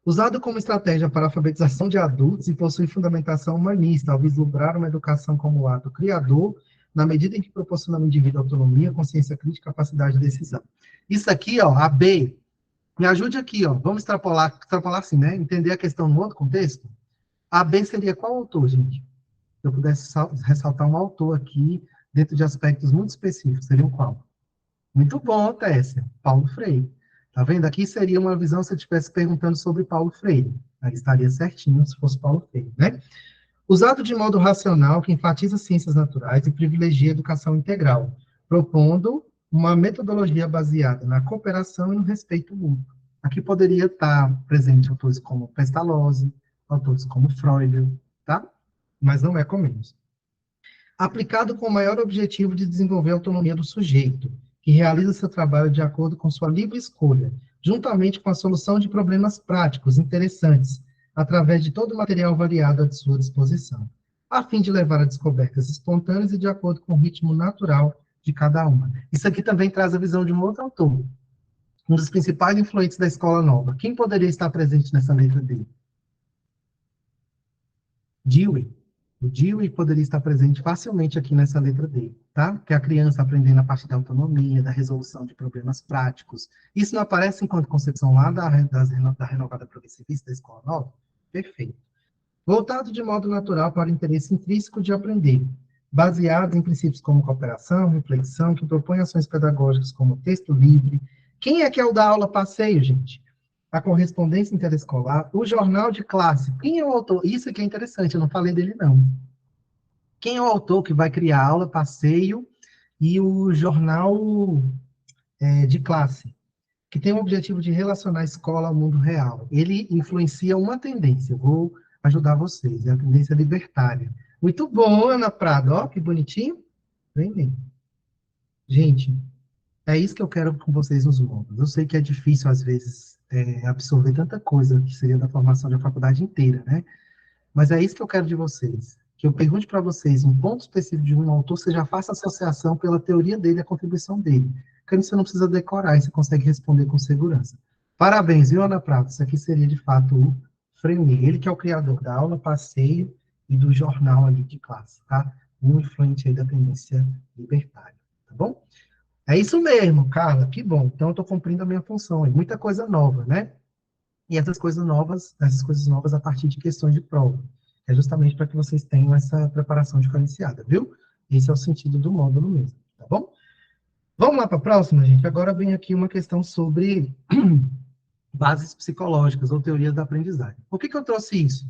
Usado como estratégia para a alfabetização de adultos e possui fundamentação humanista, ao vislumbrar uma educação como ato criador, na medida em que proporciona ao indivíduo autonomia, consciência crítica, capacidade de decisão. Isso aqui, ó, a B, me ajude aqui, ó, vamos extrapolar assim, né? Entender a questão no outro contexto? A B seria qual autor, gente? Se eu pudesse ressaltar um autor aqui, dentro de aspectos muito específicos, seria o qual? Muito bom, Tessia. Paulo Freire. Tá vendo? Aqui seria uma visão se eu estivesse perguntando sobre Paulo Freire. Aí estaria certinho se fosse Paulo Freire, né? Usado de modo racional, que enfatiza ciências naturais e privilegia a educação integral, propondo uma metodologia baseada na cooperação e no respeito mútuo. Aqui poderia estar presente autores como Pestalozzi, autores como Freud, tá? Mas não é Comênios. Aplicado com o maior objetivo de desenvolver a autonomia do sujeito, que realiza seu trabalho de acordo com sua livre escolha, juntamente com a solução de problemas práticos interessantes, através de todo o material variado à sua disposição, a fim de levar a descobertas espontâneas e de acordo com o ritmo natural de cada uma. Isso aqui também traz a visão de um outro autor, um dos principais influentes da Escola Nova. Quem poderia estar presente nessa letra dele? Dewey. O Dewey poderia estar presente facilmente aqui nessa letra D, tá? Que é a criança aprendendo a parte da autonomia, da resolução de problemas práticos. Isso não aparece enquanto concepção lá da renovada progressivista da Escola Nova? Perfeito. Voltado de modo natural para o interesse intrínseco de aprender, baseado em princípios como cooperação, reflexão, que propõe ações pedagógicas como texto livre. Quem é que é o da aula passeio, gente? A correspondência interescolar, o jornal de classe. Quem é o autor? Isso aqui é interessante, eu não falei dele, não. Quem é o autor que vai criar a aula, passeio e o jornal de classe, que tem o objetivo de relacionar a escola ao mundo real? Ele influencia uma tendência, eu vou ajudar vocês, é a tendência libertária. Muito bom, Ana Prado, ó, que bonitinho. Vem, vem. Gente, é isso que eu quero com vocês nos módulos. Eu sei que é difícil, às vezes, absorver tanta coisa que seria da formação da faculdade inteira, né? Mas é isso que eu quero de vocês. Que eu pergunte para vocês um ponto específico de um autor, você já faça associação pela teoria dele, a contribuição dele. Porque você não precisa decorar e você consegue responder com segurança. Parabéns, viu, Ana Prata? Isso aqui seria, de fato, o Freire. Ele que é o criador da aula, passeio e do jornal ali de classe, tá? Um influente aí da tendência libertária, tá bom? É isso mesmo, Carla, que bom. Então, eu estou cumprindo a minha função aí. Muita coisa nova, né? E essas coisas novas a partir de questões de prova. É justamente para que vocês tenham essa preparação diferenciada, viu? Esse é o sentido do módulo mesmo, tá bom? Vamos lá para a próxima, gente. Agora vem aqui uma questão sobre bases psicológicas ou teorias da aprendizagem. Por que eu trouxe isso?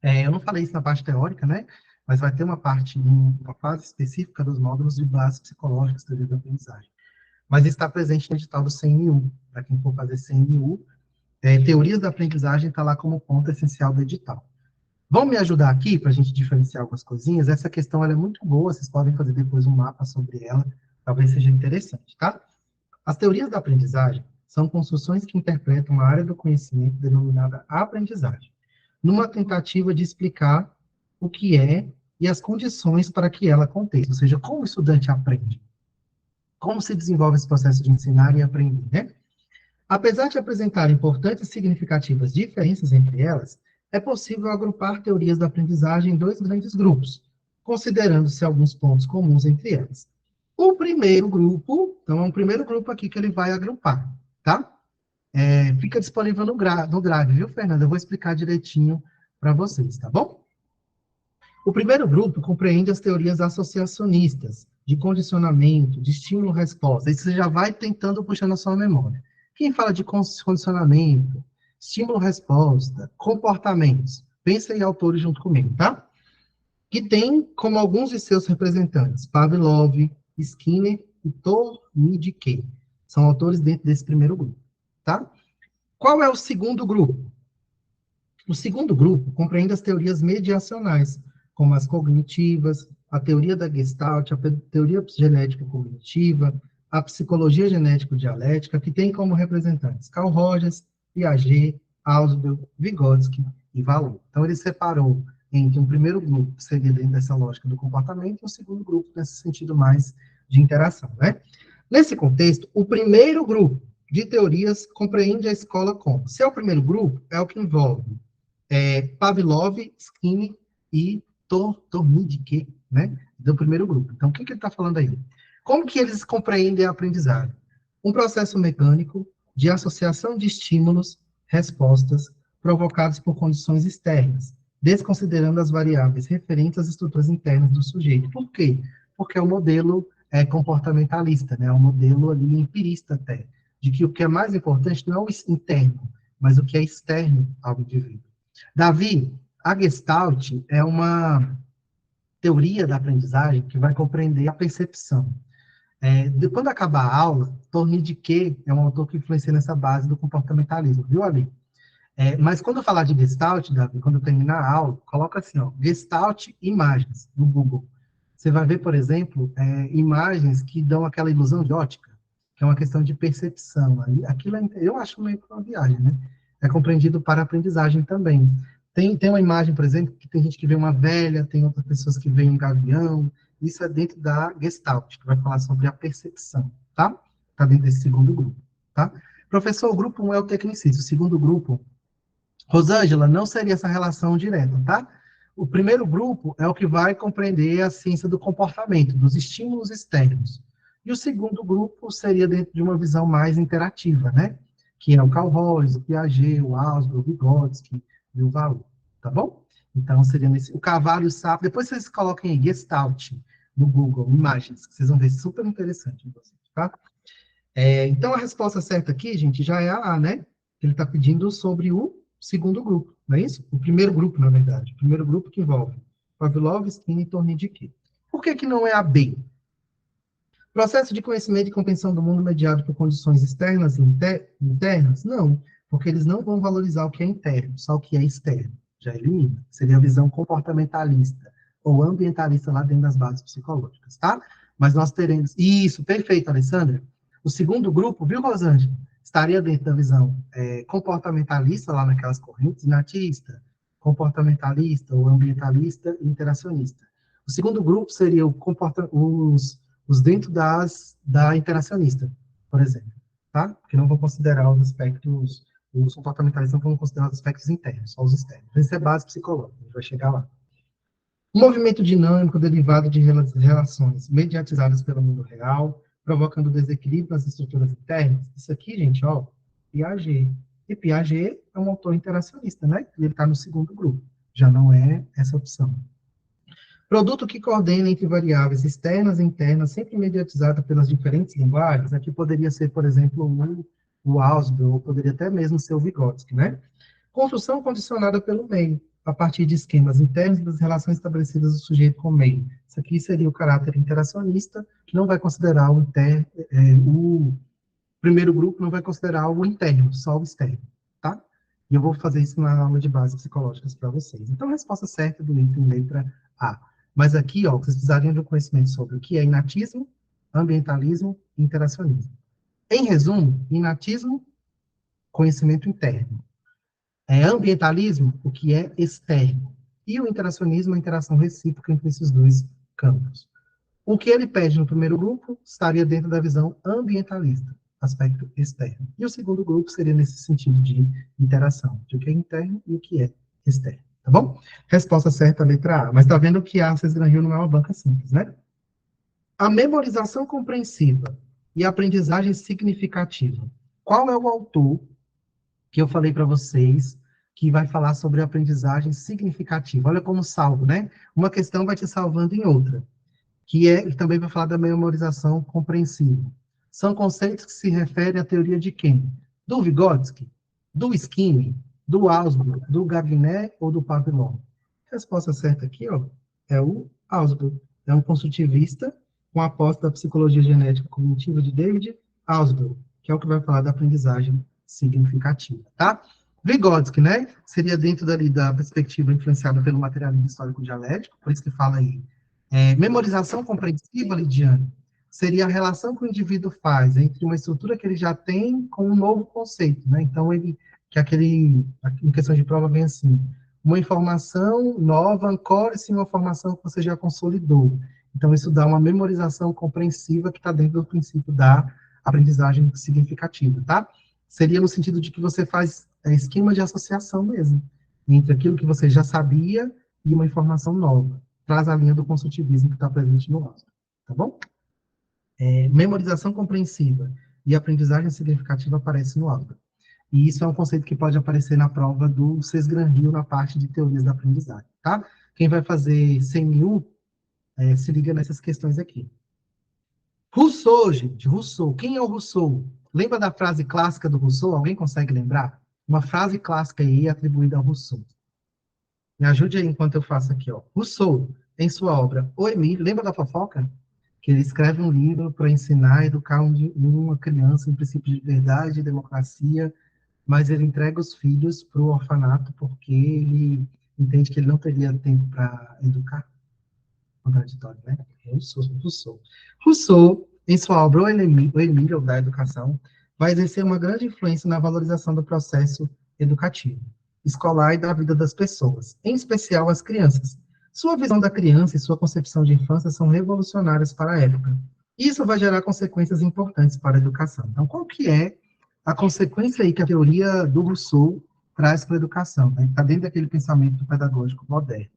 Eu não falei isso na parte teórica, né? Mas vai ter uma fase específica dos módulos de bases psicológicas, teorias da aprendizagem. Mas está presente no edital do CNU. Para quem for fazer CNU, teorias da aprendizagem está lá como ponto essencial do edital. Vão me ajudar aqui para a gente diferenciar algumas coisinhas? Essa questão ela é muito boa, vocês podem fazer depois um mapa sobre ela, talvez seja interessante, tá? As teorias da aprendizagem são construções que interpretam uma área do conhecimento denominada aprendizagem, numa tentativa de explicar o que é e as condições para que ela aconteça, ou seja, como o estudante aprende, como se desenvolve esse processo de ensinar e aprender, né? Apesar de apresentar importantes e significativas diferenças entre elas, é possível agrupar teorias da aprendizagem em dois grandes grupos, considerando-se alguns pontos comuns entre elas. O primeiro grupo, então é um primeiro grupo aqui que ele vai agrupar, tá? Fica disponível no Drive, viu, Fernanda? Eu vou explicar direitinho para vocês, tá bom? O primeiro grupo compreende as teorias associacionistas, de condicionamento, de estímulo-resposta. Isso você já vai tentando puxar na sua memória. Quem fala de condicionamento, estímulo-resposta, comportamentos, pensa em autores junto comigo, tá? Que tem como alguns de seus representantes Pavlov, Skinner e Torniquet. São autores dentro desse primeiro grupo, tá? Qual é o segundo grupo? O segundo grupo compreende as teorias mediacionais, como as cognitivas, a teoria da Gestalt, a teoria genética cognitiva, a psicologia genético-dialética, que tem como representantes Carl Rogers, Piaget, Ausubel, Vygotsky e Vallée. Então, ele separou entre um primeiro grupo, que seria dentro dessa lógica do comportamento, e um segundo grupo, nesse sentido mais de interação, né? Nesse contexto, o primeiro grupo de teorias compreende a escola como? Se é o primeiro grupo, é o que envolve Pavlov, Skinner e Torniquet, né? Do primeiro grupo. Então, o que ele está falando aí? Como que eles compreendem a aprendizagem? Um processo mecânico de associação de estímulos, respostas, provocados por condições externas, desconsiderando as variáveis referentes às estruturas internas do sujeito. Por quê? Porque é um modelo comportamentalista, né? É um modelo ali empirista até, de que o que é mais importante não é o interno, mas o que é externo ao indivíduo. Davi, a Gestalt é uma teoria da aprendizagem que vai compreender a percepção. Quando acabar a aula, Torniquet é um autor que influencia nessa base do comportamentalismo, viu, Ali? Mas quando eu falar de Gestalt, Davi, quando eu terminar a aula, coloca assim, ó, Gestalt imagens no Google. Você vai ver, por exemplo, imagens que dão aquela ilusão de ótica, que é uma questão de percepção. Aquilo eu acho meio que uma viagem, né? É compreendido para a aprendizagem também. Tem uma imagem, por exemplo, que tem gente que vê uma velha, tem outras pessoas que veem um gavião. Isso é dentro da Gestalt, que vai falar sobre a percepção, tá? Está dentro desse segundo grupo, tá? Professor, o grupo 1 é o tecnicista, o segundo grupo, Rosângela, não seria essa relação direta, tá? O primeiro grupo é o que vai compreender a ciência do comportamento, dos estímulos externos. E o segundo grupo seria dentro de uma visão mais interativa, né? Que é o Carl Rogers, o Piaget, o Ausubel, o Vygotsky e o Vallée, tá bom? Então, seria o cavalo e o sapo. Depois vocês coloquem aí, Gestalt, no Google, imagens, que vocês vão ver super interessante, tá? Então, a resposta certa aqui, gente, já é a A, né? Ele está pedindo sobre o segundo grupo, não é isso? O primeiro grupo, na verdade. O primeiro grupo que envolve Pavlov, Skinner e Torniquet. Por que que não é a B? Processo de conhecimento e compreensão do mundo mediado por condições externas e internas? Não, porque eles não vão valorizar o que é interno, só o que é externo. Já elimina. Seria a visão comportamentalista ou ambientalista lá dentro das bases psicológicas, tá? Mas nós teremos... Isso, perfeito, Alessandra. O segundo grupo, viu, Rosângela? Estaria dentro da visão comportamentalista, lá naquelas correntes, natista, comportamentalista ou ambientalista e interacionista. O segundo grupo seria os dentro da interacionista, por exemplo, tá? Porque não vão considerar os aspectos, os comportamentalistas não vão considerar os aspectos internos, só os externos. Isso é base psicológica, a gente vai chegar lá. Um movimento dinâmico derivado de relações mediatizadas pelo mundo real, provocando desequilíbrio nas estruturas internas. Isso aqui, gente, ó, Piaget. E Piaget é um autor interacionista, né? Ele está no segundo grupo. Já não é essa opção. Produto que coordena entre variáveis externas e internas, sempre mediatizada pelas diferentes linguagens. Aqui poderia ser, por exemplo, o Ausubel, ou poderia até mesmo ser o Vygotsky, né? Construção condicionada pelo meio, a partir de esquemas internos das relações estabelecidas do sujeito com o meio. Isso aqui seria o caráter interacionista, que não vai considerar o primeiro grupo não vai considerar o interno, só o externo, tá? E eu vou fazer isso na aula de bases psicológicas para vocês. Então, a resposta certa do item letra A. Mas aqui, ó, vocês precisariam de um conhecimento sobre o que é inatismo, ambientalismo e interacionismo. Em resumo, inatismo, conhecimento interno. Ambientalismo, o que é externo. E o interacionismo, a interação recíproca entre esses dois campos. O que ele pede no primeiro grupo estaria dentro da visão ambientalista, aspecto externo. E o segundo grupo seria nesse sentido de interação, de o que é interno e o que é externa, tá bom? Resposta certa, letra A. Mas tá vendo que a Cesar Rio não é uma banca simples, né? A memorização compreensiva e a aprendizagem significativa. Qual é o autor que eu falei para vocês que vai falar sobre a aprendizagem significativa? Olha como salvo, né? Uma questão vai te salvando em outra, que também vai falar da memorização compreensiva. São conceitos que se referem à teoria de quem? Do Vygotsky, do Skinner, do Ausubel, do Gagné ou do Pavlov? A resposta certa aqui, ó, é o Ausubel. É um construtivista com a aposta da psicologia genética cognitiva de David Ausubel, que é o que vai falar da aprendizagem significativa, tá? Vygotsky, né, seria dentro dali da perspectiva influenciada pelo materialismo histórico dialético, por isso que fala aí memorização compreensiva, Lidiane, seria a relação que o indivíduo faz entre uma estrutura que ele já tem com um novo conceito, né? Então, em questão de prova, vem assim, uma informação nova ancora-se em uma formação que você já consolidou. Então, isso dá uma memorização compreensiva que está dentro do princípio da aprendizagem significativa, tá? Seria no sentido de que você faz esquema de associação mesmo, entre aquilo que você já sabia e uma informação nova. Traz a linha do construtivismo que está presente no Ausubel, tá bom? Memorização compreensiva e aprendizagem significativa aparece no Ausubel. E isso é um conceito que pode aparecer na prova do Cesgran-Rio na parte de teorias da aprendizagem, tá? Quem vai fazer CNU, se liga nessas questões aqui. Rousseau, gente, Rousseau. Quem é o Rousseau? Lembra da frase clássica do Rousseau? Alguém consegue lembrar? Uma frase clássica aí atribuída a Rousseau. Me ajude aí enquanto eu faço aqui, ó. Rousseau, em sua obra O Emílio, lembra da fofoca? Que ele escreve um livro para ensinar, educar uma criança em princípios de liberdade e democracia, mas ele entrega os filhos para o orfanato porque ele entende que ele não teria tempo para educar. Contraditório, né? Rousseau. Rousseau, em sua obra O Emílio, da Educação, vai exercer uma grande influência na valorização do processo educativo, escolar e da vida das pessoas, em especial as crianças. Sua visão da criança e sua concepção de infância são revolucionárias para a época. Isso vai gerar consequências importantes para a educação. Então, qual que é a consequência aí que a teoria do Rousseau traz para a educação? Né? Está dentro daquele pensamento pedagógico moderno.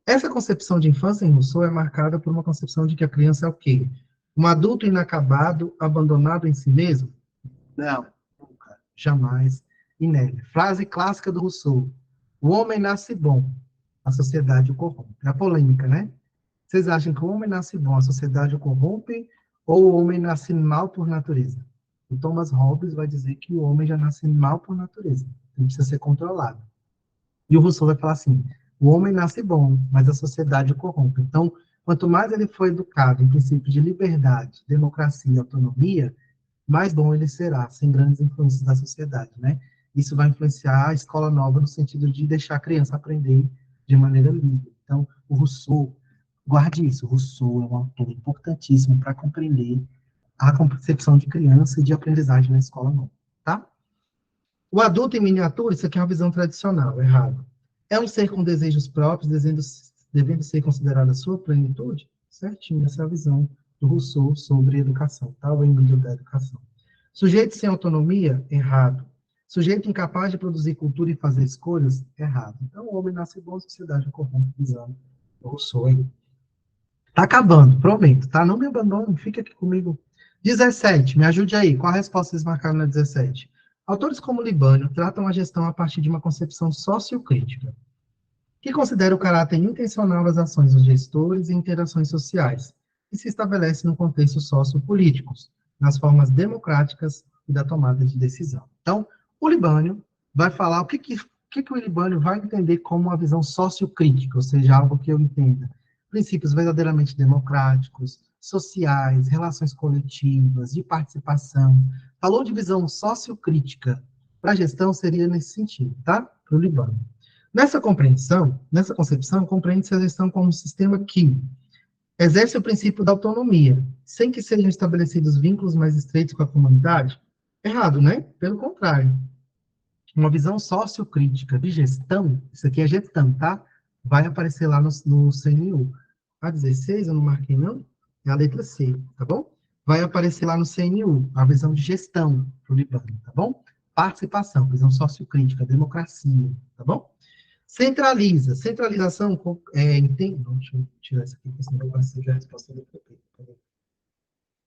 Essa concepção de infância em Rousseau é marcada por uma concepção de que a criança é o quê? Um adulto inacabado, abandonado em si mesmo? Não, nunca, jamais e nele. Frase clássica do Rousseau: o homem nasce bom, a sociedade o corrompe. É a polêmica, né? Vocês acham que o homem nasce bom, a sociedade o corrompe, ou o homem nasce mal por natureza? O Thomas Hobbes vai dizer que o homem já nasce mal por natureza, ele precisa ser controlado. E o Rousseau vai falar assim: o homem nasce bom, mas a sociedade o corrompe. Então, quanto mais ele for educado em princípio de liberdade, democracia e autonomia, mais bom ele será, sem grandes influências da sociedade, né? Isso vai influenciar a escola nova no sentido de deixar a criança aprender de maneira livre. Então, o Rousseau, guarde isso, o Rousseau é um autor importantíssimo para compreender a concepção de criança e de aprendizagem na escola nova, tá? O adulto em miniatura, isso aqui é uma visão tradicional, errado. É um ser com desejos próprios, devendo ser considerado a sua plenitude? Certinho, essa é a visão do Rousseau sobre educação, tá? O Emílio da educação. Sujeito sem autonomia? Errado. Sujeito incapaz de produzir cultura e fazer escolhas? Errado. Então, o homem nasce bom, a sociedade é corrompe, visão do Rousseau. Tá acabando, prometo, tá? Não me abandone, fica aqui comigo. 17, me ajude aí. Qual a resposta vocês marcaram na 17? Autores como Libânio tratam a gestão a partir de uma concepção sociocrítica, que considera o caráter intencional das ações dos gestores e interações sociais, e se estabelece no contexto sociopolítico, nas formas democráticas e da tomada de decisão. Então, o Libânio vai falar o que o Libânio vai entender como uma visão sociocrítica, ou seja, algo que eu entenda. Princípios verdadeiramente democráticos, sociais, relações coletivas, de participação. Falou de visão sociocrítica. Para a gestão, seria nesse sentido, tá? Para o Libânio. Nessa concepção, compreende-se a gestão como um sistema que exerce o princípio da autonomia, sem que sejam estabelecidos vínculos mais estreitos com a comunidade. Errado, né? Pelo contrário. Uma visão sociocrítica de gestão, isso aqui é gestão, tá? Vai aparecer lá no CNU. A 16, eu não marquei não, é a letra C, tá bom? Vai aparecer lá no CNU, a visão de gestão pro Libânio, tá bom? Participação, visão sociocrítica, democracia, tá bom? Centraliza. Centralização, entendo. Deixa eu tirar isso aqui, porque senão vai ser a resposta do PP.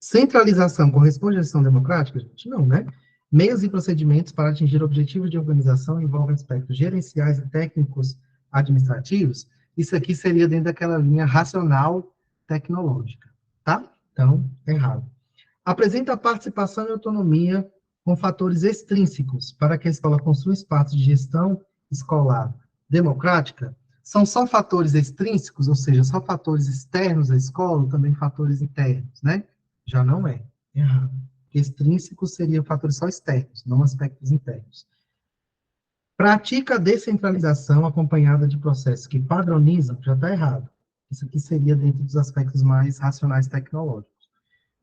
Centralização corresponde à gestão democrática? Gente, não, né? Meios e procedimentos para atingir objetivos de organização envolvem aspectos gerenciais e técnicos administrativos. Isso aqui seria dentro daquela linha racional tecnológica, tá? Então, errado. Apresenta participação e autonomia com fatores extrínsecos para que a escola construa espaços de gestão escolar democrática. São só fatores extrínsecos, ou seja, só fatores externos à escola, ou também fatores internos, né? Já não é. Errado. Extrínsecos seriam fatores só externos, não aspectos internos. Pratica a descentralização acompanhada de processos que padronizam, já está errado. Isso aqui seria dentro dos aspectos mais racionais tecnológicos.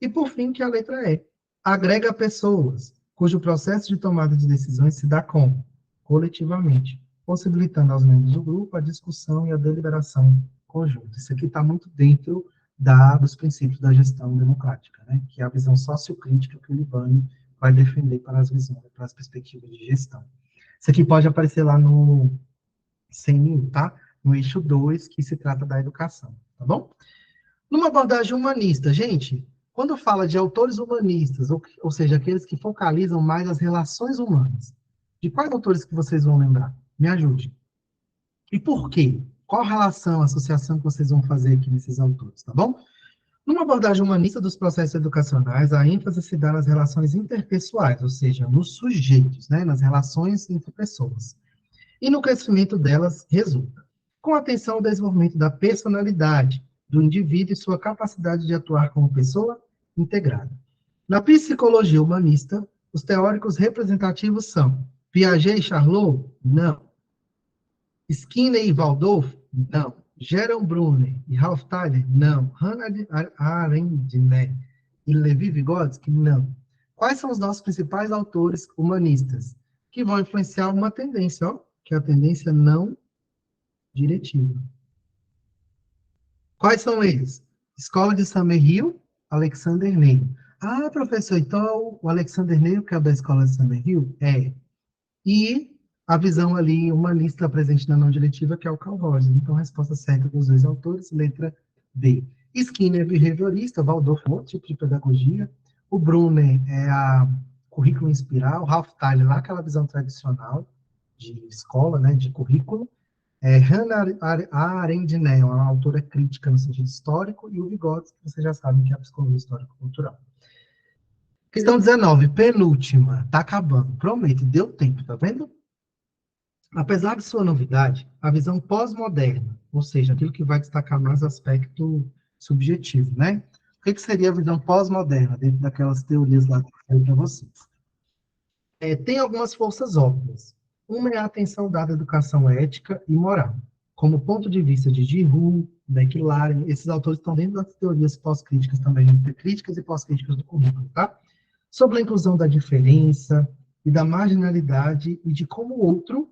E, por fim, que a letra E. Agrega pessoas, cujo processo de tomada de decisões se dá como? Coletivamente, possibilitando aos membros do grupo a discussão e a deliberação conjunta. Isso aqui está muito dentro dos princípios da gestão democrática, né? Que é a visão sociocrítica que o Libani vai defender para as visões, para as perspectivas de gestão. Isso aqui pode aparecer lá no CNU, tá? No eixo 2, que se trata da educação, tá bom? Numa abordagem humanista, gente, quando fala de autores humanistas, ou seja, aqueles que focalizam mais as relações humanas, de quais autores que vocês vão lembrar? Me ajude. E por quê? Qual relação, associação que vocês vão fazer aqui nesses autores, tá bom? Numa abordagem humanista dos processos educacionais, a ênfase se dá nas relações interpessoais, ou seja, nos sujeitos, né, nas relações entre pessoas. E no crescimento delas resulta, com atenção ao desenvolvimento da personalidade do indivíduo e sua capacidade de atuar como pessoa integrada. Na psicologia humanista, os teóricos representativos são Piaget e Charlot? Não. Skinner e Waldorf? Não. Gerald Brunner e Ralph Tyler? Não. Hannah Arendt, né? E Levi Vygotsky? Não. Quais são os nossos principais autores humanistas? Que vão influenciar uma tendência, ó, que é a tendência não diretiva. Quais são eles? Escola de Summerhill, Alexander Neil. Ah, professor, então o Alexander Neil, que é da escola de Summerhill? É. E a visão ali humanista presente na não diretiva, que é o Carl Rogers. Então, a resposta certa dos dois autores, letra B. Skinner é behaviorista, Waldorf é outro tipo de pedagogia. O Brunner é a currículo em espiral, Ralph Tyler, lá aquela visão tradicional de escola, né, de currículo. Hannah Arendt, né, uma autora crítica no sentido histórico, e o Vygotsky, que vocês já sabem que é a psicologia histórico-cultural. Questão 19, penúltima, tá acabando, prometo, deu tempo, tá vendo? Apesar de sua novidade, a visão pós-moderna, ou seja, aquilo que vai destacar mais aspecto subjetivo, né? O que seria a visão pós-moderna, dentro daquelas teorias lá que eu falei para vocês? Tem algumas forças óbvias. Uma é a atenção dada à educação ética e moral. Como ponto de vista de Giroux, Beck Laren, esses autores estão dentro das teorias pós-críticas também, críticas e pós-críticas do currículo, tá? Sobre a inclusão da diferença e da marginalidade e de como o outro,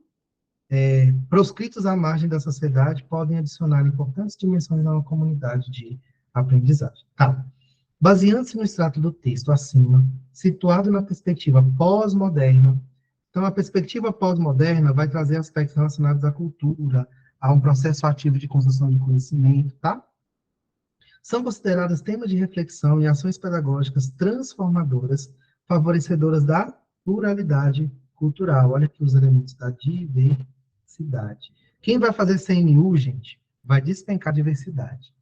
proscritos à margem da sociedade, podem adicionar importantes dimensões a uma comunidade de aprendizagem. Tá. Baseando-se no extrato do texto acima, situado na perspectiva pós-moderna, então a perspectiva pós-moderna vai trazer aspectos relacionados à cultura, a um processo ativo de construção de conhecimento, tá? São consideradas temas de reflexão e ações pedagógicas transformadoras, favorecedoras da pluralidade cultural. Olha aqui os elementos da diversidade. Quem vai fazer CNU, gente, vai despencar diversidade.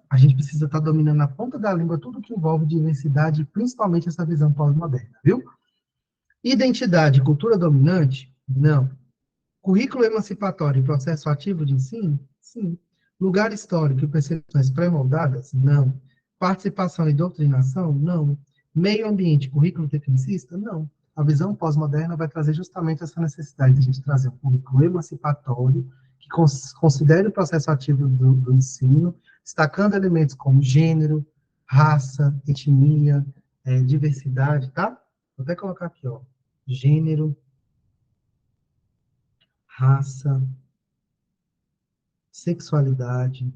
A gente precisa estar dominando na ponta da língua tudo que envolve diversidade, principalmente essa visão pós-moderna, viu? Identidade, cultura dominante? Não. Currículo emancipatório e processo ativo de ensino? Sim. Lugar histórico e percepções pré-moldadas? Não. Participação e doutrinação? Não. Meio ambiente, currículo tecnicista? Não. A visão pós-moderna vai trazer justamente essa necessidade de a gente trazer um currículo emancipatório que considere o processo ativo do ensino, destacando elementos como gênero, raça, etnia, diversidade, tá? Vou até colocar aqui, ó. Gênero, raça, sexualidade,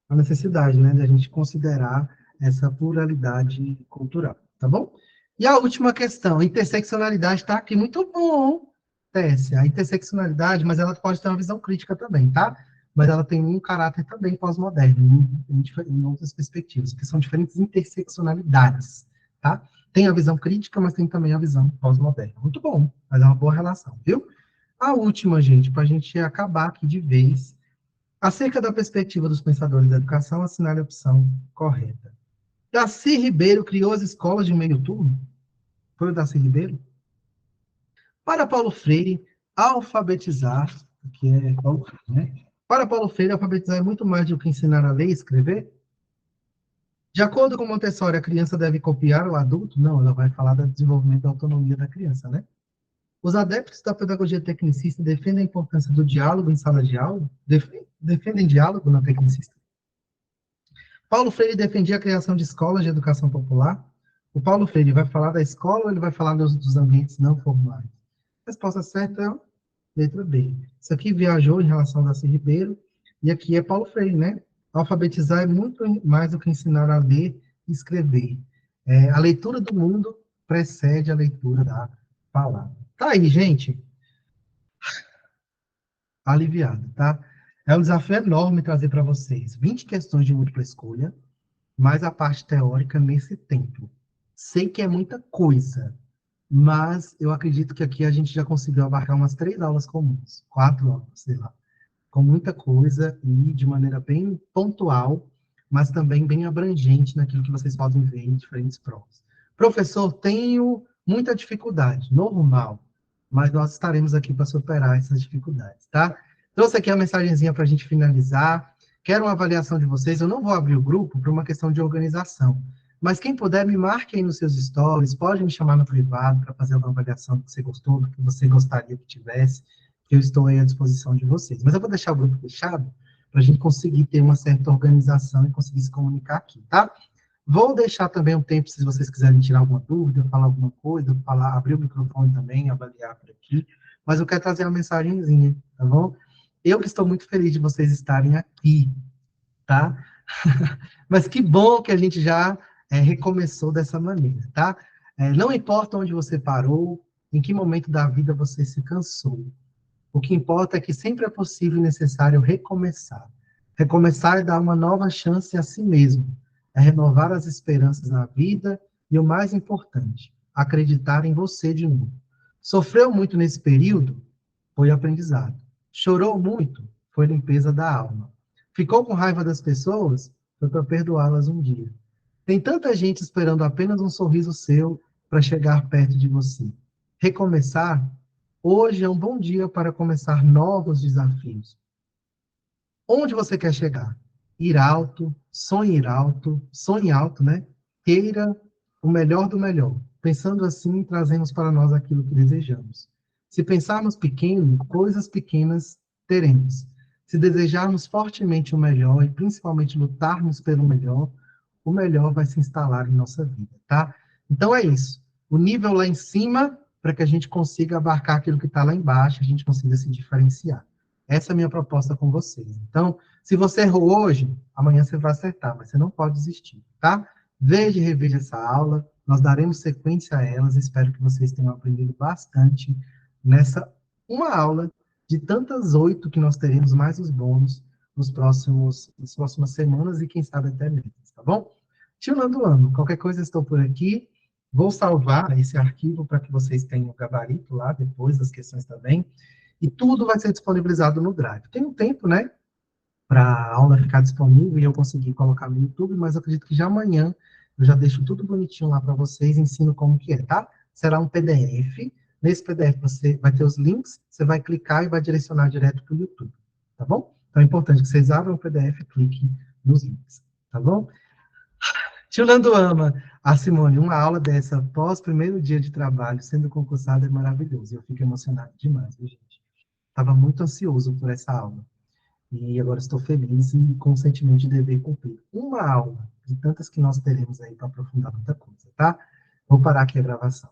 a necessidade, né, da gente considerar essa pluralidade cultural, tá bom? E a última questão, interseccionalidade, tá aqui muito bom. acontece? A interseccionalidade, mas ela pode ter uma visão crítica também, tá? Mas ela tem um caráter também pós-moderno, em outras perspectivas, que são diferentes interseccionalidades, tá? Tem a visão crítica, mas tem também a visão pós-moderna. Muito bom, mas é uma boa relação, viu? A última, gente, para a gente acabar aqui de vez, acerca da perspectiva dos pensadores da educação, assinale a opção correta. Darcy Ribeiro criou as escolas de meio turno? Foi o Darcy Ribeiro? Para Paulo Freire, alfabetizar, que é Paulo Freire, né? Para Paulo Freire, alfabetizar é muito mais do que ensinar a ler e escrever? De acordo com Montessori, a criança deve copiar o adulto? Não, ela vai falar do desenvolvimento da autonomia da criança, né? Os adeptos da pedagogia tecnicista defendem a importância do diálogo em sala de aula? Defendem diálogo na tecnicista? Paulo Freire defendia a criação de escolas de educação popular? O Paulo Freire vai falar da escola ou ele vai falar dos ambientes não formais? A resposta certa é a letra B. Isso aqui viajou em relação a Darcy Ribeiro, e aqui é Paulo Freire, né? Alfabetizar é muito mais do que ensinar a ler e escrever. A leitura do mundo precede a leitura da palavra. Tá aí, gente. Aliviado, tá? É um desafio enorme trazer para vocês 20 questões de múltipla escolha, mais a parte teórica nesse tempo. Sei que é muita coisa, mas eu acredito que aqui a gente já conseguiu abarcar umas 3 aulas comuns, 4 aulas, sei lá, com muita coisa e de maneira bem pontual, mas também bem abrangente naquilo que vocês podem ver em diferentes provas. Professor, tenho muita dificuldade, normal, mas nós estaremos aqui para superar essas dificuldades, tá? Trouxe aqui a mensagenzinha para a gente finalizar. Quero uma avaliação de vocês. Eu não vou abrir o grupo por uma questão de organização, mas quem puder, me marque aí nos seus stories, pode me chamar no privado para fazer uma avaliação do que você gostou, do que você gostaria que tivesse, que eu estou aí à disposição de vocês. Mas eu vou deixar o grupo fechado para a gente conseguir ter uma certa organização e conseguir se comunicar aqui, tá? Vou deixar também um tempo, se vocês quiserem tirar alguma dúvida, falar alguma coisa, falar, abrir o microfone também, avaliar por aqui, mas eu quero trazer uma mensagenzinha, tá bom? Eu que estou muito feliz de vocês estarem aqui, tá? Mas que bom que a gente já recomeçou dessa maneira, tá? Não importa onde você parou, em que momento da vida você se cansou. O que importa é que sempre é possível e necessário recomeçar. Recomeçar é dar uma nova chance a si mesmo, é renovar as esperanças na vida e, o mais importante, acreditar em você de novo. Sofreu muito nesse período? Foi aprendizado. Chorou muito? Foi limpeza da alma. Ficou com raiva das pessoas? Foi para perdoá-las um dia. Tem tanta gente esperando apenas um sorriso seu para chegar perto de você. Recomeçar? Hoje é um bom dia para começar novos desafios. Onde você quer chegar? Sonhe alto, né? Queira o melhor do melhor. Pensando assim, trazemos para nós aquilo que desejamos. Se pensarmos pequeno, coisas pequenas teremos. Se desejarmos fortemente o melhor e principalmente lutarmos pelo melhor, o melhor vai se instalar em nossa vida, tá? Então é isso. O nível lá em cima, para que a gente consiga abarcar aquilo que está lá embaixo, a gente consiga se diferenciar. Essa é a minha proposta com vocês. Então, se você errou hoje, amanhã você vai acertar, mas você não pode desistir, tá? Veja e reveja essa aula, nós daremos sequência a elas, espero que vocês tenham aprendido bastante nessa uma aula de tantas 8 que nós teremos, mais os bônus, nas próximas semanas e quem sabe até meses, tá bom? Tio Nando, qualquer coisa estou por aqui, vou salvar esse arquivo para que vocês tenham o gabarito lá, depois das questões também, e tudo vai ser disponibilizado no Drive. Tem um tempo, né, para a aula ficar disponível e eu conseguir colocar no YouTube, mas eu acredito que já amanhã eu já deixo tudo bonitinho lá para vocês, ensino como que é, tá? Será um PDF, nesse PDF você vai ter os links, você vai clicar e vai direcionar direto para o YouTube, tá bom? Então é importante que vocês abram o PDF e cliquem nos links, tá bom? Tio Nando ama. A Simone, uma aula dessa pós primeiro dia de trabalho, sendo concursada, é maravilhoso. Eu fico emocionado demais, viu, gente? Estava muito ansioso por essa aula. E agora estou feliz e com o sentimento de dever cumprir. Uma aula de tantas que nós teremos aí para aprofundar muita coisa, tá? Vou parar aqui a gravação.